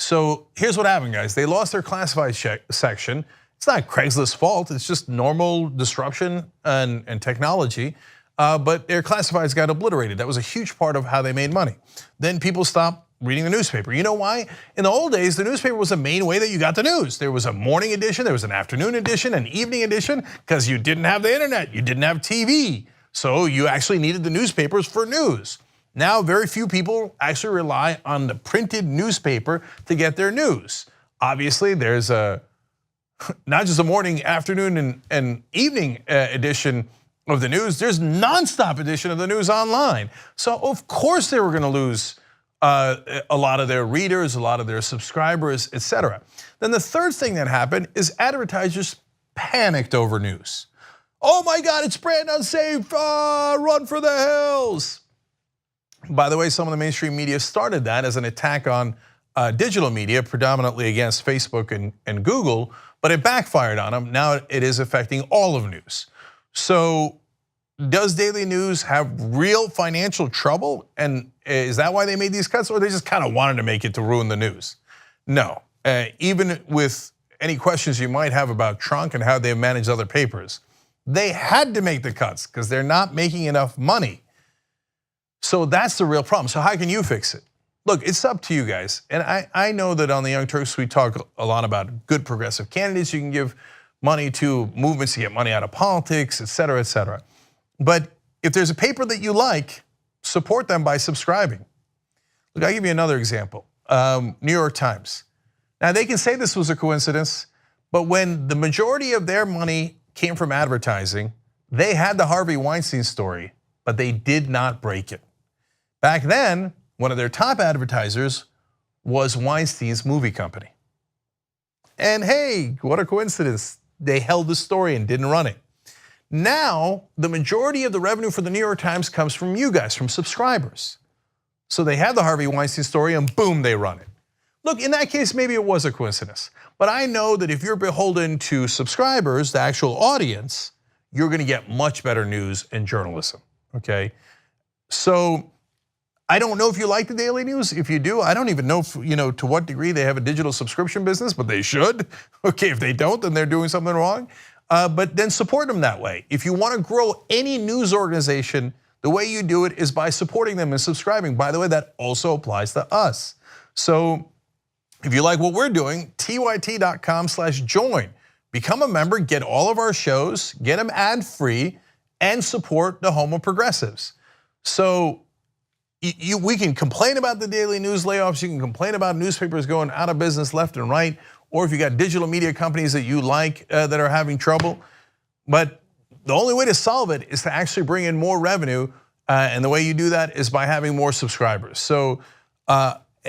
So here's what happened, guys. They lost their classified section. It's not Craigslist's fault. It's just normal disruption and technology. but their classifieds got obliterated. That was a huge part of how they made money. Then people stopped reading the newspaper. You know why? In the old days, the newspaper was the main way that you got the news. There was a morning edition, there was an afternoon edition, an evening edition, because you didn't have the internet, you didn't have TV. So you actually needed the newspapers for news. Now, very few people actually rely on the printed newspaper to get their news. Obviously, there's not just a morning, afternoon, and evening edition of the news, there's nonstop edition of the news online. So of course they were gonna lose a lot of their readers, a lot of their subscribers, etc. Then the third thing that happened is advertisers panicked over news. Oh my God, it's brand unsafe, run for the hills. By the way, some of the mainstream media started that as an attack on digital media, predominantly against Facebook and Google, but it backfired on them. Now it is affecting all of news. So does Daily News have real financial trouble? And is that why they made these cuts, or they just kind of wanted to make it to ruin the news? No, even with any questions you might have about Trump and how they manage other papers, they had to make the cuts because they're not making enough money. So that's the real problem. So how can you fix it? Look, it's up to you guys. And I know that on the Young Turks, we talk a lot about good progressive candidates. You can give money to movements to get money out of politics, et cetera, et cetera. But if there's a paper that you like, support them by subscribing. Look, I'll give you another example. New York Times. Now they can say this was a coincidence, but when the majority of their money came from advertising, they had the Harvey Weinstein story, but they did not break it. Back then, one of their top advertisers was Weinstein's movie company. And hey, what a coincidence. They held the story and didn't run it. Now, the majority of the revenue for the New York Times comes from you guys, from subscribers. So they have the Harvey Weinstein story and boom, they run it. Look, in that case, maybe it was a coincidence. But I know that if you're beholden to subscribers, the actual audience, you're gonna get much better news and journalism, okay? So I don't know if you like the Daily News. If you do, I don't even know to what degree they have a digital subscription business, but they should. Okay, if they don't, then they're doing something wrong. But then support them that way. If you want to grow any news organization, the way you do it is by supporting them and subscribing. By the way, that also applies to us. So if you like what we're doing, tyt.com/join. Become a member, get all of our shows, get them ad-free, and support the home of progressives. So we can complain about the Daily News layoffs, you can complain about newspapers going out of business left and right, or if you got digital media companies that you like that are having trouble. But the only way to solve it is to actually bring in more revenue, and the way you do that is by having more subscribers. So,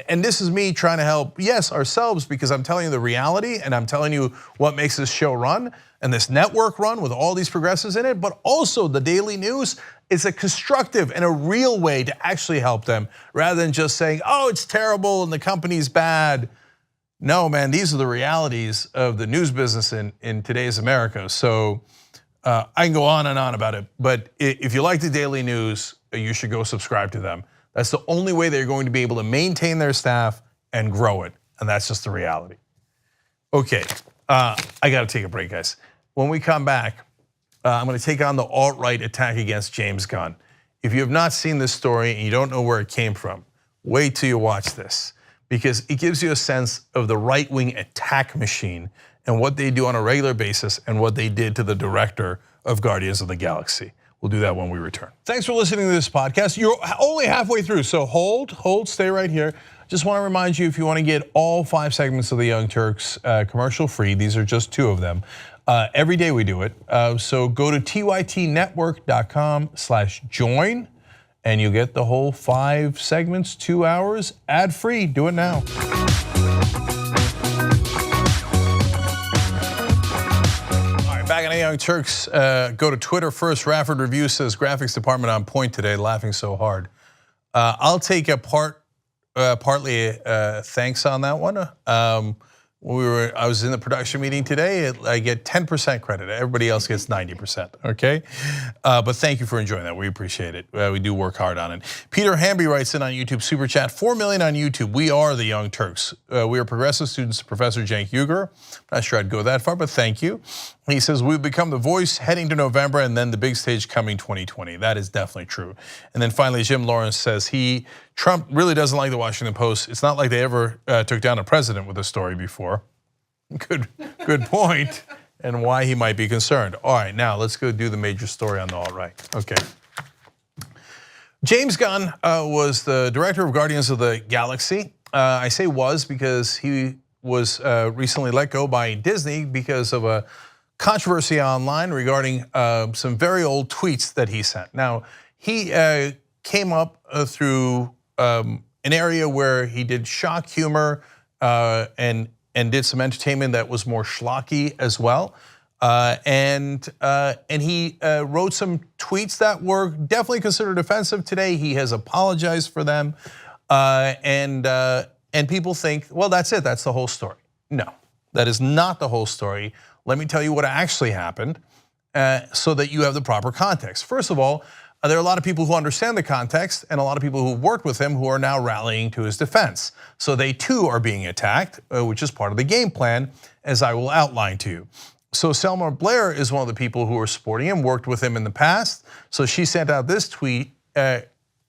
and this is me trying to help, yes, ourselves, because I'm telling you the reality and I'm telling you what makes this show run and this network run with all these progressives in it, but also the Daily News is a constructive and a real way to actually help them rather than just saying, oh, it's terrible and the company's bad. No, man, these are the realities of the news business in today's America. So I can go on and on about it, but if you like the Daily News, you should go subscribe to them. That's the only way they're going to be able to maintain their staff and grow it, and that's just the reality. Okay, I gotta take a break, guys. When we come back, I'm gonna take on the alt-right attack against James Gunn. If you have not seen this story and you don't know where it came from, wait till you watch this, because it gives you a sense of the right-wing attack machine and what they do on a regular basis and what they did to the director of Guardians of the Galaxy. We'll do that when we return. Thanks for listening to this podcast. You're only halfway through, so hold, stay right here. Just want to remind you, if you want to get all 5 segments of the Young Turks commercial free, these are just 2 of them. Every day we do it. So go to tytnetwork.com/join and you get the whole 5 segments, 2 hours, ad free. Do it now. Back on the Young Turks, go to Twitter first. Rafford Review says graphics department on point today, laughing so hard. I'll take a partly thanks on that one. I was in the production meeting today. I get 10% credit. Everybody else gets 90%. Okay, but thank you for enjoying that. We appreciate it. We do work hard on it. Peter Hamby writes in on YouTube super chat: 4 million on YouTube. We are the Young Turks. We are progressive students. Professor Cenk Uygur. Not sure I'd go that far, but thank you. He says we've become the voice heading to November, and then the big stage coming 2020. That is definitely true. And then finally, Jim Lawrence says Trump really doesn't like the Washington Post. It's not like they ever took down a president with a story before. Good point, and why he might be concerned. All right, now let's go do the major story on the alt-right. Okay. James Gunn was the director of Guardians of the Galaxy. I say was because he was recently let go by Disney because of a controversy online regarding some very old tweets that he sent. Now, he came up through an area where he did shock humor and did some entertainment that was more schlocky as well. And he wrote some tweets that were definitely considered offensive today. He has apologized for them. And people think, well, that's it, that's the whole story. No, that is not the whole story. Let me tell you what actually happened so that you have the proper context. First of all, there are a lot of people who understand the context and a lot of people who worked with him who are now rallying to his defense. So they too are being attacked, which is part of the game plan, as I will outline to you. So Selma Blair is one of the people who are supporting him, worked with him in the past. So she sent out this tweet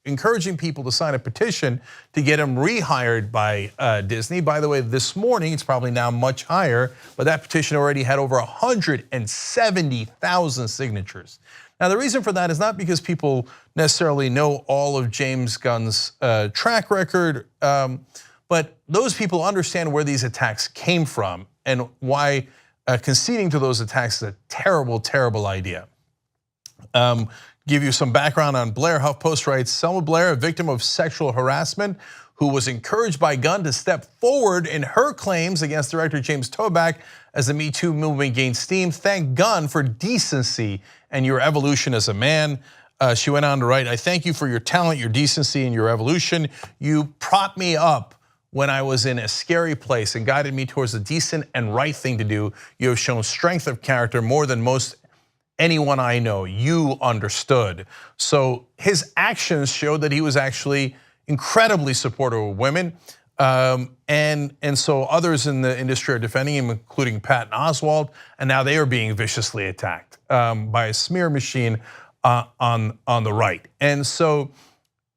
encouraging people to sign a petition to get him rehired by Disney. By the way, this morning, it's probably now much higher, but that petition already had over 170,000 signatures. Now, the reason for that is not because people necessarily know all of James Gunn's track record, but those people understand where these attacks came from and why conceding to those attacks is a terrible, terrible idea. Give you some background on Blair. HuffPost writes, Selma Blair, a victim of sexual harassment, who was encouraged by Gunn to step forward in her claims against director James Toback as the Me Too movement gained steam. Thank Gunn for decency and your evolution as a man. She went on to write, I thank you for your talent, your decency, and your evolution. You propped me up when I was in a scary place and guided me towards the decent and right thing to do. You have shown strength of character more than most anyone I know. You understood. So his actions showed that he was actually incredibly supportive of women. And so others in the industry are defending him, including Patton Oswalt, and now they are being viciously attacked by a smear machine on the right. And so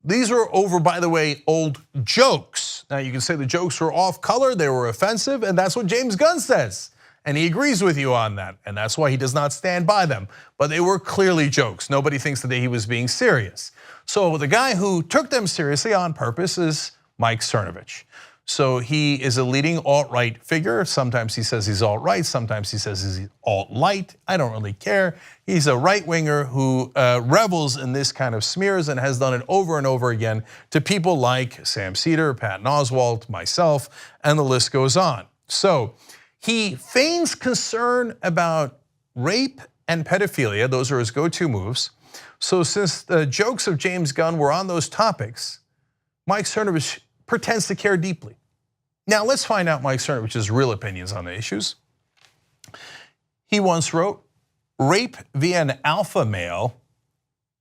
these were over, by the way, old jokes. Now you can say the jokes were off color, they were offensive, and that's what James Gunn says. And he agrees with you on that, and that's why he does not stand by them. But they were clearly jokes. Nobody thinks that he was being serious. So the guy who took them seriously on purpose is Mike Cernovich. So he is a leading alt-right figure. Sometimes he says he's alt-right, sometimes he says he's alt-light. I don't really care. He's a right-winger who revels in this kind of smears and has done it over and over again to people like Sam Cedar, Patton Oswalt, myself, and the list goes on. So he feigns concern about rape and pedophilia. Those are his go-to moves. So since the jokes of James Gunn were on those topics, Mike Cernovich pretends to care deeply. Now let's find out Mike Cernovich's real opinions on the issues. He once wrote, rape via an alpha male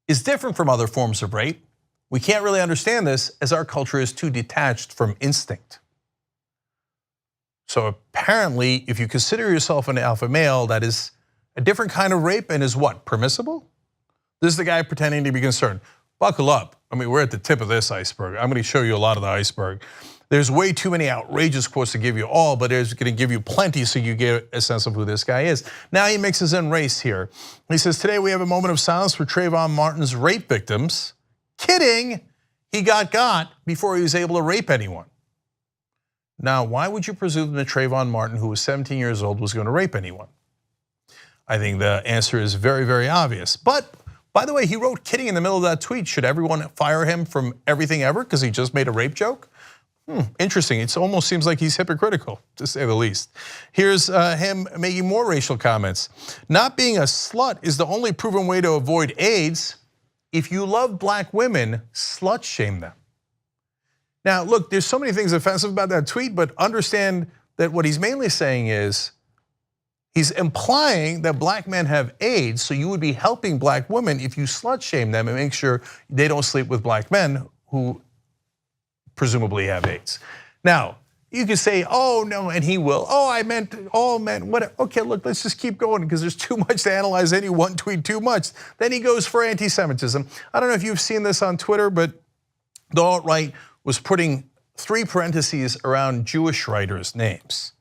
is different from other forms of rape. We can't really understand this as our culture is too detached from instinct. So apparently, if you consider yourself an alpha male, that is a different kind of rape and is what, permissible? This is the guy pretending to be concerned. Buckle up. I mean, we're at the tip of this iceberg. I'm gonna show you a lot of the iceberg. There's way too many outrageous quotes to give you all, but there's gonna give you plenty so you get a sense of who this guy is. Now he mixes in race here. He says, today we have a moment of silence for Trayvon Martin's rape victims. Kidding, he got before he was able to rape anyone. Now, why would you presume that Trayvon Martin, who was 17 years old, was gonna rape anyone? I think the answer is very, very obvious. But by the way, he wrote kidding in the middle of that tweet. Should everyone fire him from everything ever because he just made a rape joke? Interesting, it almost seems like he's hypocritical, to say the least. Here's him making more racial comments. Not being a slut is the only proven way to avoid AIDS. If you love black women, slut shame them. Now look, there's so many things offensive about that tweet, but understand that what he's mainly saying is, he's implying that black men have AIDS, so you would be helping black women if you slut shame them and make sure they don't sleep with black men who presumably have AIDS. Now, you can say, oh no, and he will. Oh, I meant all men, whatever. Okay, look, let's just keep going because there's too much to analyze any one tweet too much. Then he goes for anti-Semitism. I don't know if you've seen this on Twitter, but the alt-right was putting 3 parentheses around Jewish writers' names.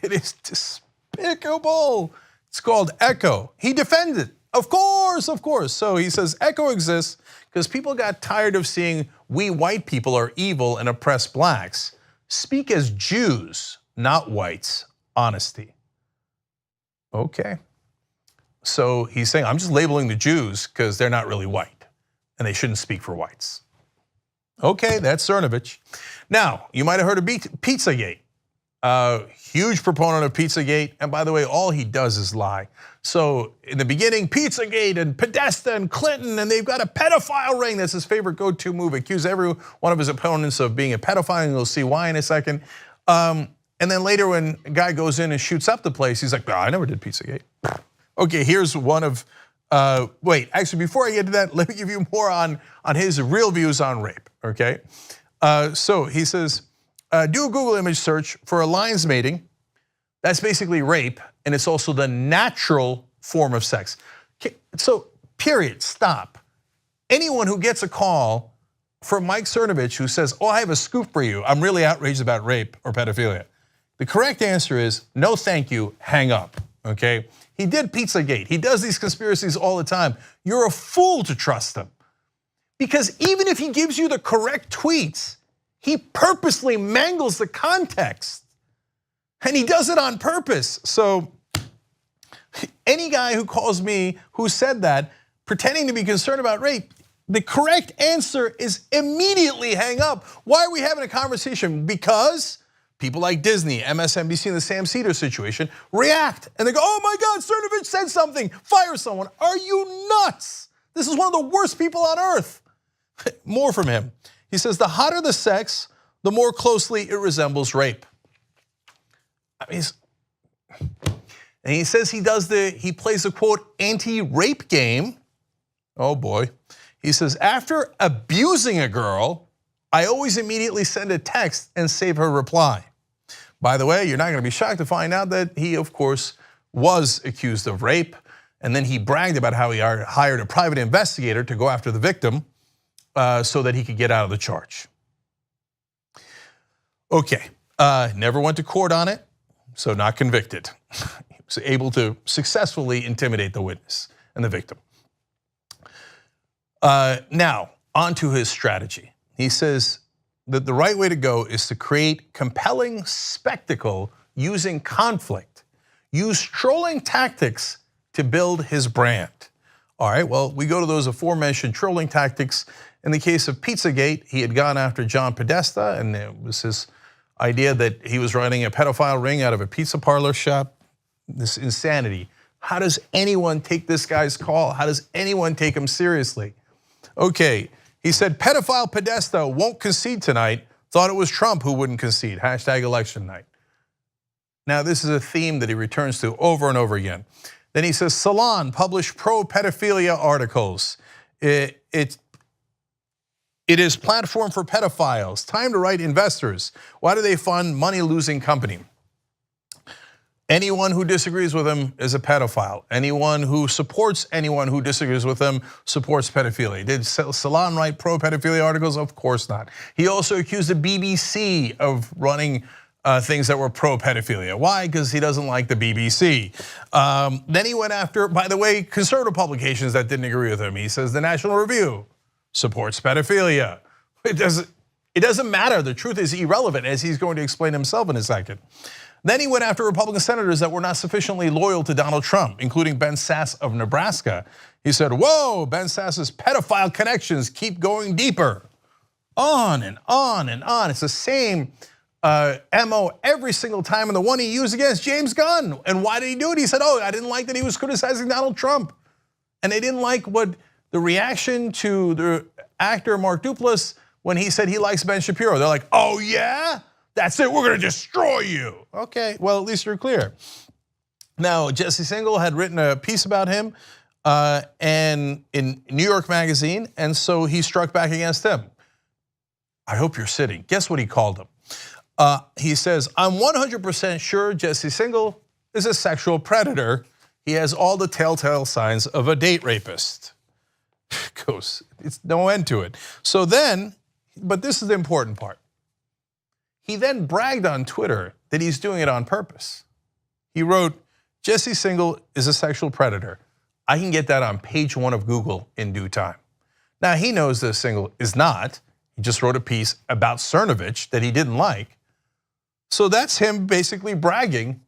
It is despicable. It's called Echo. He defended, of course. So he says Echo exists because people got tired of seeing we white people are evil and oppress blacks. Speak as Jews, not whites. Honesty. Okay. So he's saying, I'm just labeling the Jews because they're not really white and they shouldn't speak for whites. Okay, that's Cernovich. Now, you might have heard of Pizzagate. Huge proponent of Pizzagate, and by the way, all he does is lie. So in the beginning, Pizzagate and Podesta and Clinton, and they've got a pedophile ring. That's his favorite go-to move. Accuse every one of his opponents of being a pedophile, and you'll see why in a second. And then later when a guy goes in and shoots up the place, he's like, no, I never did Pizzagate. Okay, here's one of, wait, actually before I get to that, let me give you more on his real views on rape, okay? So he says, do a Google image search for alliance mating. That's basically rape, and it's also the natural form of sex. So, period, stop. Anyone who gets a call from Mike Cernovich who says, oh, I have a scoop for you, I'm really outraged about rape or pedophilia. The correct answer is, no thank you, hang up, okay? He did Pizzagate, he does these conspiracies all the time. You're a fool to trust him. Because even if he gives you the correct tweets, he purposely mangles the context. And he does it on purpose. So any guy who calls me who said that, pretending to be concerned about rape, the correct answer is immediately hang up. Why are we having a conversation? Because people like Disney, MSNBC, and the Sam Cedar situation react. And they go, oh my God, Cernovich said something, fire someone. Are you nuts? This is one of the worst people on earth. More from him. He says, the hotter the sex, the more closely it resembles rape. I mean, and he says he plays a quote, anti-rape game. Oh boy. He says, after abusing a girl, I always immediately send a text and save her reply. By the way, you're not gonna be shocked to find out that he, of course, was accused of rape. And then he bragged about how he hired a private investigator to go after the victim so that he could get out of the charge. Okay, never went to court on it, so not convicted. He was able to successfully intimidate the witness and the victim. Now, on to his strategy. He says that the right way to go is to create compelling spectacle using conflict, use trolling tactics to build his brand. All right, well, we go to those aforementioned trolling tactics. In the case of Pizzagate, he had gone after John Podesta, and it was his idea that he was running a pedophile ring out of a pizza parlor shop. This insanity. How does anyone take this guy's call? How does anyone take him seriously? Okay, he said pedophile Podesta won't concede tonight. Thought it was Trump who wouldn't concede. Hashtag election night. Now this is a theme that he returns to over and over again. Then he says Salon published pro-pedophilia articles. It is platform for pedophiles. Time to write investors. Why do they fund money-losing company? Anyone who disagrees with him is a pedophile. Anyone who supports anyone who disagrees with him supports pedophilia. Did Salon write pro-pedophilia articles? Of course not. He also accused the BBC of running things that were pro-pedophilia. Why? Because he doesn't like the BBC. Then he went after, by the way, conservative publications that didn't agree with him. He says the National Review supports pedophilia. It doesn't matter. The truth is irrelevant, as he's going to explain himself in a second. Then he went after Republican senators that were not sufficiently loyal to Donald Trump, including Ben Sasse of Nebraska. He said, whoa, Ben Sasse's pedophile connections keep going deeper. On and on and on. It's the same MO every single time, and the one he used against James Gunn. And why did he do it? He said, oh, I didn't like that he was criticizing Donald Trump. And they didn't like what the reaction to the actor Mark Duplass when he said he likes Ben Shapiro. They're like, oh yeah? That's it, we're gonna destroy you. Okay, well, at least you're clear. Now, Jesse Singal had written a piece about him and in New York Magazine, and so he struck back against him. I hope you're sitting. Guess what he called him? He says, I'm 100% sure Jesse Singal is a sexual predator. He has all the telltale signs of a date rapist. It's no end to it. So then, but this is the important part. He then bragged on Twitter that he's doing it on purpose. He wrote, Jesse Singal is a sexual predator. I can get that on page 1 of Google in due time. Now he knows that Singal is not. He just wrote a piece about Cernovich that he didn't like. So that's him basically bragging.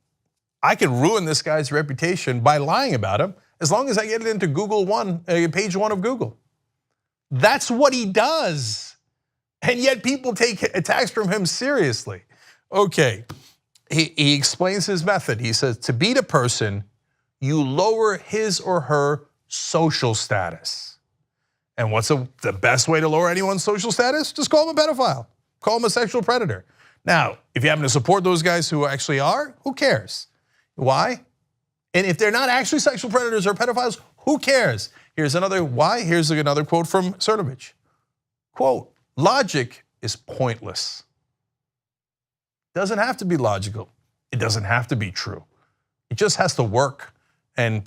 I can ruin this guy's reputation by lying about him as long as I get it into page 1 of Google. That's what he does. And yet people take attacks from him seriously. Okay, he explains his method. He says, to beat a person, you lower his or her social status. And what's the best way to lower anyone's social status? Just call them a pedophile. Call them a sexual predator. Now, if you happen to support those guys who actually are, who cares? Why? And if they're not actually sexual predators or pedophiles, who cares? Here's another why. Here's another quote from Cernovich. Quote, logic is pointless. Doesn't have to be logical. It doesn't have to be true. It just has to work. And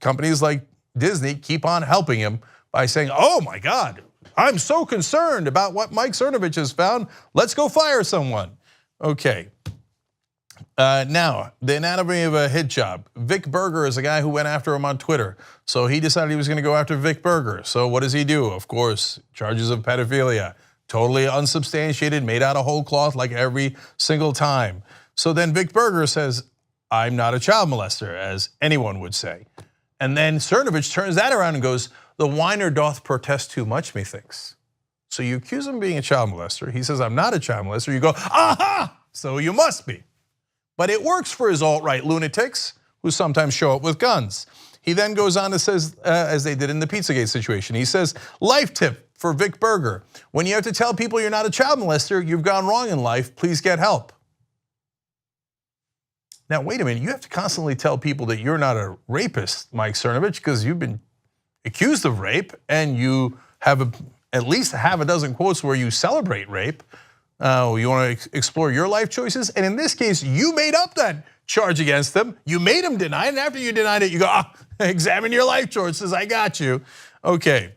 companies like Disney keep on helping him by saying, oh my God, I'm so concerned about what Mike Cernovich has found. Let's go fire someone. Okay. Now, the anatomy of a hit job. Vic Berger is a guy who went after him on Twitter. So he decided he was gonna go after Vic Berger. So what does he do? Of course, charges of pedophilia. Totally unsubstantiated, made out of whole cloth like every single time. So then Vic Berger says, I'm not a child molester, as anyone would say. And then Cernovich turns that around and goes, the whiner doth protest too much, methinks. So you accuse him of being a child molester. He says, I'm not a child molester. You go, aha, so you must be. But it works for his alt-right lunatics who sometimes show up with guns. He then goes on and says, as they did in the Pizzagate situation, he says, life tip for Vic Berger. When you have to tell people you're not a child molester, you've gone wrong in life, please get help. Now, wait a minute, you have to constantly tell people that you're not a rapist, Mike Cernovich, because you've been accused of rape and you have at least half a dozen quotes where you celebrate rape. You want to explore your life choices? And in this case, you made up that charge against them. You made him deny it, and after you denied it, you go, examine your life choices, I got you. Okay.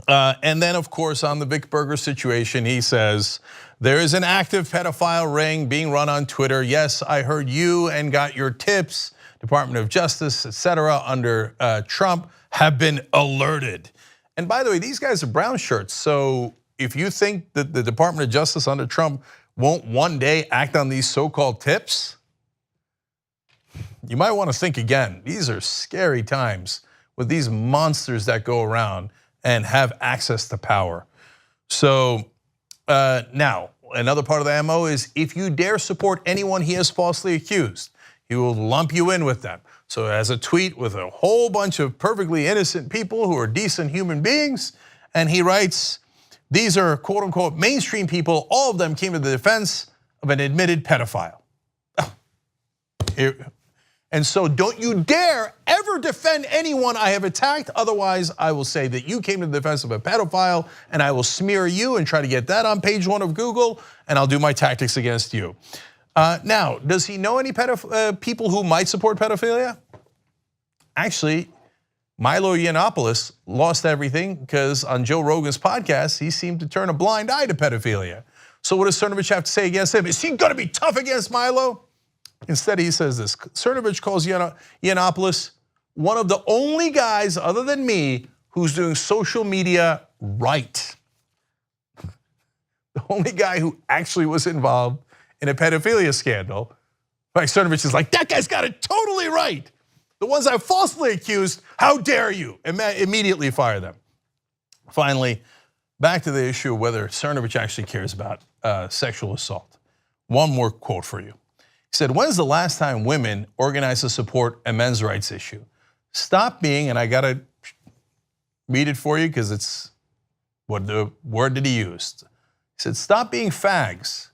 And then, of course, on the Vic Berger situation, he says, there is an active pedophile ring being run on Twitter. Yes, I heard you and got your tips. Department of Justice, etc., under Trump have been alerted. And by the way, these guys are brown shirts. So if you think that the Department of Justice under Trump won't one day act on these so-called tips, you might want to think again. These are scary times with these monsters that go around and have access to power. So now, another part of the MO is if you dare support anyone he has falsely accused, he will lump you in with them. So as a tweet with a whole bunch of perfectly innocent people who are decent human beings, and he writes, these are quote unquote mainstream people, all of them came to the defense of an admitted pedophile. And so don't you dare ever defend anyone I have attacked, otherwise I will say that you came to the defense of a pedophile and I will smear you and try to get that on page 1 of Google and I'll do my tactics against you. Now, does he know any people who might support pedophilia? Actually, Milo Yiannopoulos lost everything because on Joe Rogan's podcast, he seemed to turn a blind eye to pedophilia. So what does Cernovich have to say against him? Is he gonna be tough against Milo? Instead, he says this, Cernovich calls Yiannopoulos one of the only guys other than me who's doing social media right. The only guy who actually was involved in a pedophilia scandal. Mike Cernovich is like, that guy's got it totally right. The ones I falsely accused, how dare you? Immediately fire them. Finally, back to the issue of whether Cernovich actually cares about sexual assault. One more quote for you. He said, when's the last time women organized to support a men's rights issue? Stop being, and I gotta read it for you because it's what the word that he used. He said, stop being fags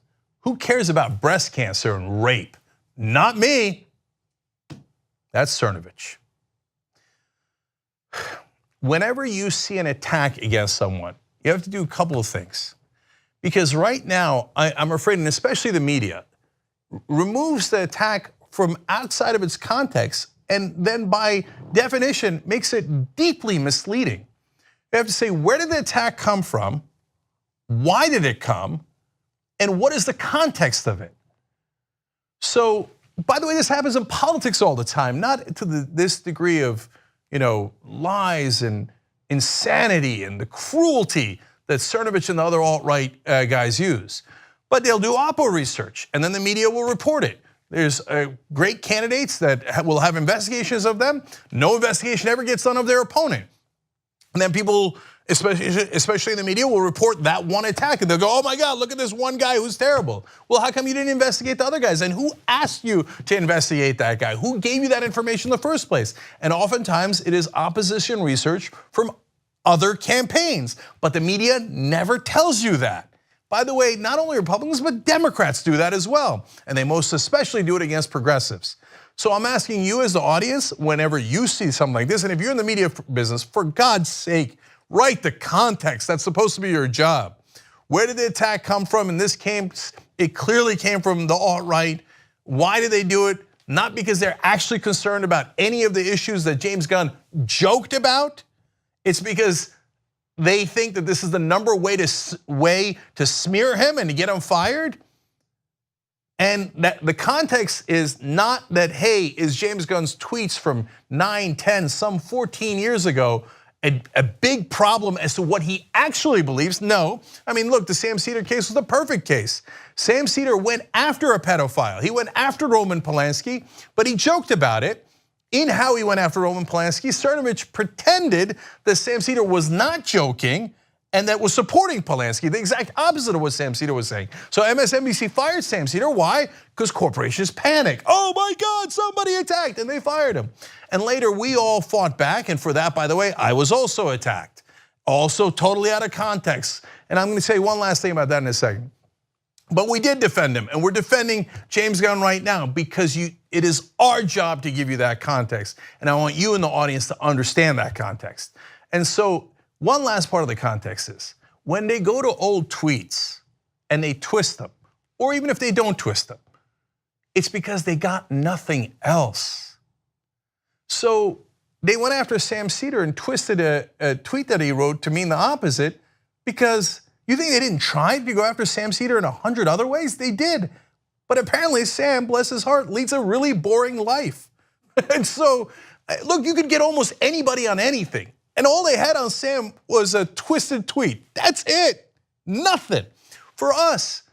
Who cares about breast cancer and rape? Not me. That's Cernovich. Whenever you see an attack against someone, you have to do a couple of things. Because right now, I'm afraid, and especially the media, removes the attack from outside of its context and then by definition makes it deeply misleading. You have to say, where did the attack come from? Why did it come? And what is the context of it? So, by the way, this happens in politics all the time, not to this degree of lies and insanity and the cruelty that Cernovich and the other alt-right guys use. But they'll do oppo research and then the media will report it. There's great candidates that will have investigations of them. No investigation ever gets done of their opponent. And then people, especially in the media, will report that one attack and they'll go, oh my God, look at this one guy who's terrible. Well, how come you didn't investigate the other guys? And who asked you to investigate that guy? Who gave you that information in the first place? And oftentimes it is opposition research from other campaigns, but the media never tells you that. By the way, not only Republicans, but Democrats do that as well. And they most especially do it against progressives. So I'm asking you as the audience, whenever you see something like this, and if you're in the media business, for God's sake, write the context. That's supposed to be your job. Where did the attack come from? In this case, it clearly came from the alt-right. Why did they do it? Not because they're actually concerned about any of the issues that James Gunn joked about. It's because they think that this is the number way to smear him and to get him fired. And that the context is not that, hey, is James Gunn's tweets from 9, 10, some 14 years ago a big problem as to what he actually believes? No. I mean, look, the Sam Seder case was the perfect case. Sam Seder went after a pedophile. He went after Roman Polanski, but he joked about it. In how he went after Roman Polanski, Cernovich pretended that Sam Seder was not joking and that was supporting Polanski, the exact opposite of what Sam Seder was saying. So MSNBC fired Sam Seder, why? Because corporations panic. Oh my God, somebody attacked, and they fired him. And later we all fought back, and for that, by the way, I was also attacked. Also totally out of context. And I'm gonna say one last thing about that in a second. But we did defend him, and we're defending James Gunn right now because it is our job to give you that context. And I want you in the audience to understand that context. And so one last part of the context is, when they go to old tweets and they twist them, or even if they don't twist them, it's because they got nothing else. So they went after Sam Seder and twisted a tweet that he wrote to mean the opposite because you think they didn't try to go after Sam Seder in 100 other ways? They did. But apparently Sam, bless his heart, leads a really boring life. And so, look, you could get almost anybody on anything. And all they had on Sam was a twisted tweet. That's it, nothing. For us,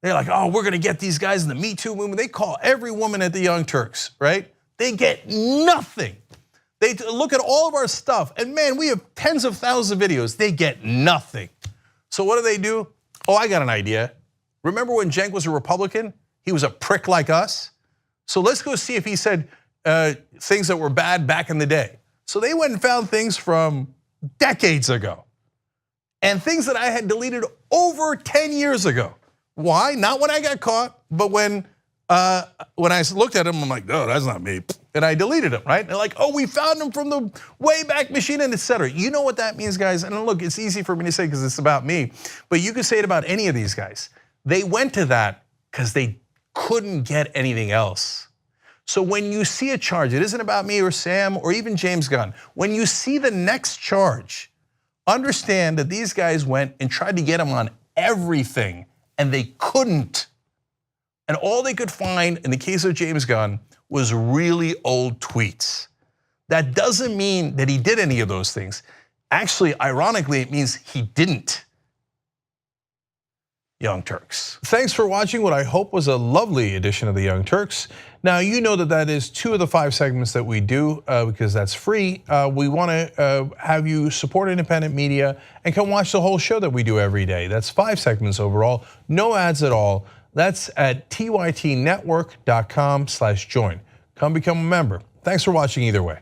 they're like, oh, we're gonna get these guys in the Me Too movement. They call every woman at the Young Turks, right? They get nothing. They look at all of our stuff, and man, we have tens of thousands of videos. They get nothing. So what do? Oh, I got an idea. Remember when Cenk was a Republican? He was a prick like us. So let's go see if he said things that were bad back in the day. So they went and found things from decades ago and things that I had deleted over 10 years ago. Why? Not when I got caught, but when I looked at them, I'm like, no, that's not me. And I deleted them, right? They're like, oh, we found them from the Wayback Machine and etc. You know what that means, guys? And look, it's easy for me to say because it's about me, but you could say it about any of these guys. They went to that because they couldn't get anything else. So when you see a charge, it isn't about me or Sam or even James Gunn. When you see the next charge, understand that these guys went and tried to get him on everything and they couldn't. And all they could find in the case of James Gunn was really old tweets. That doesn't mean that he did any of those things. Actually, ironically, it means he didn't. Young Turks. Thanks for watching what I hope was a lovely edition of the Young Turks. Now, you know that is 2 of the 5 segments that we do because that's free. We want to have you support independent media and come watch the whole show that we do every day. That's 5 segments overall, no ads at all. That's at tytnetwork.com/join. Come become a member. Thanks for watching either way.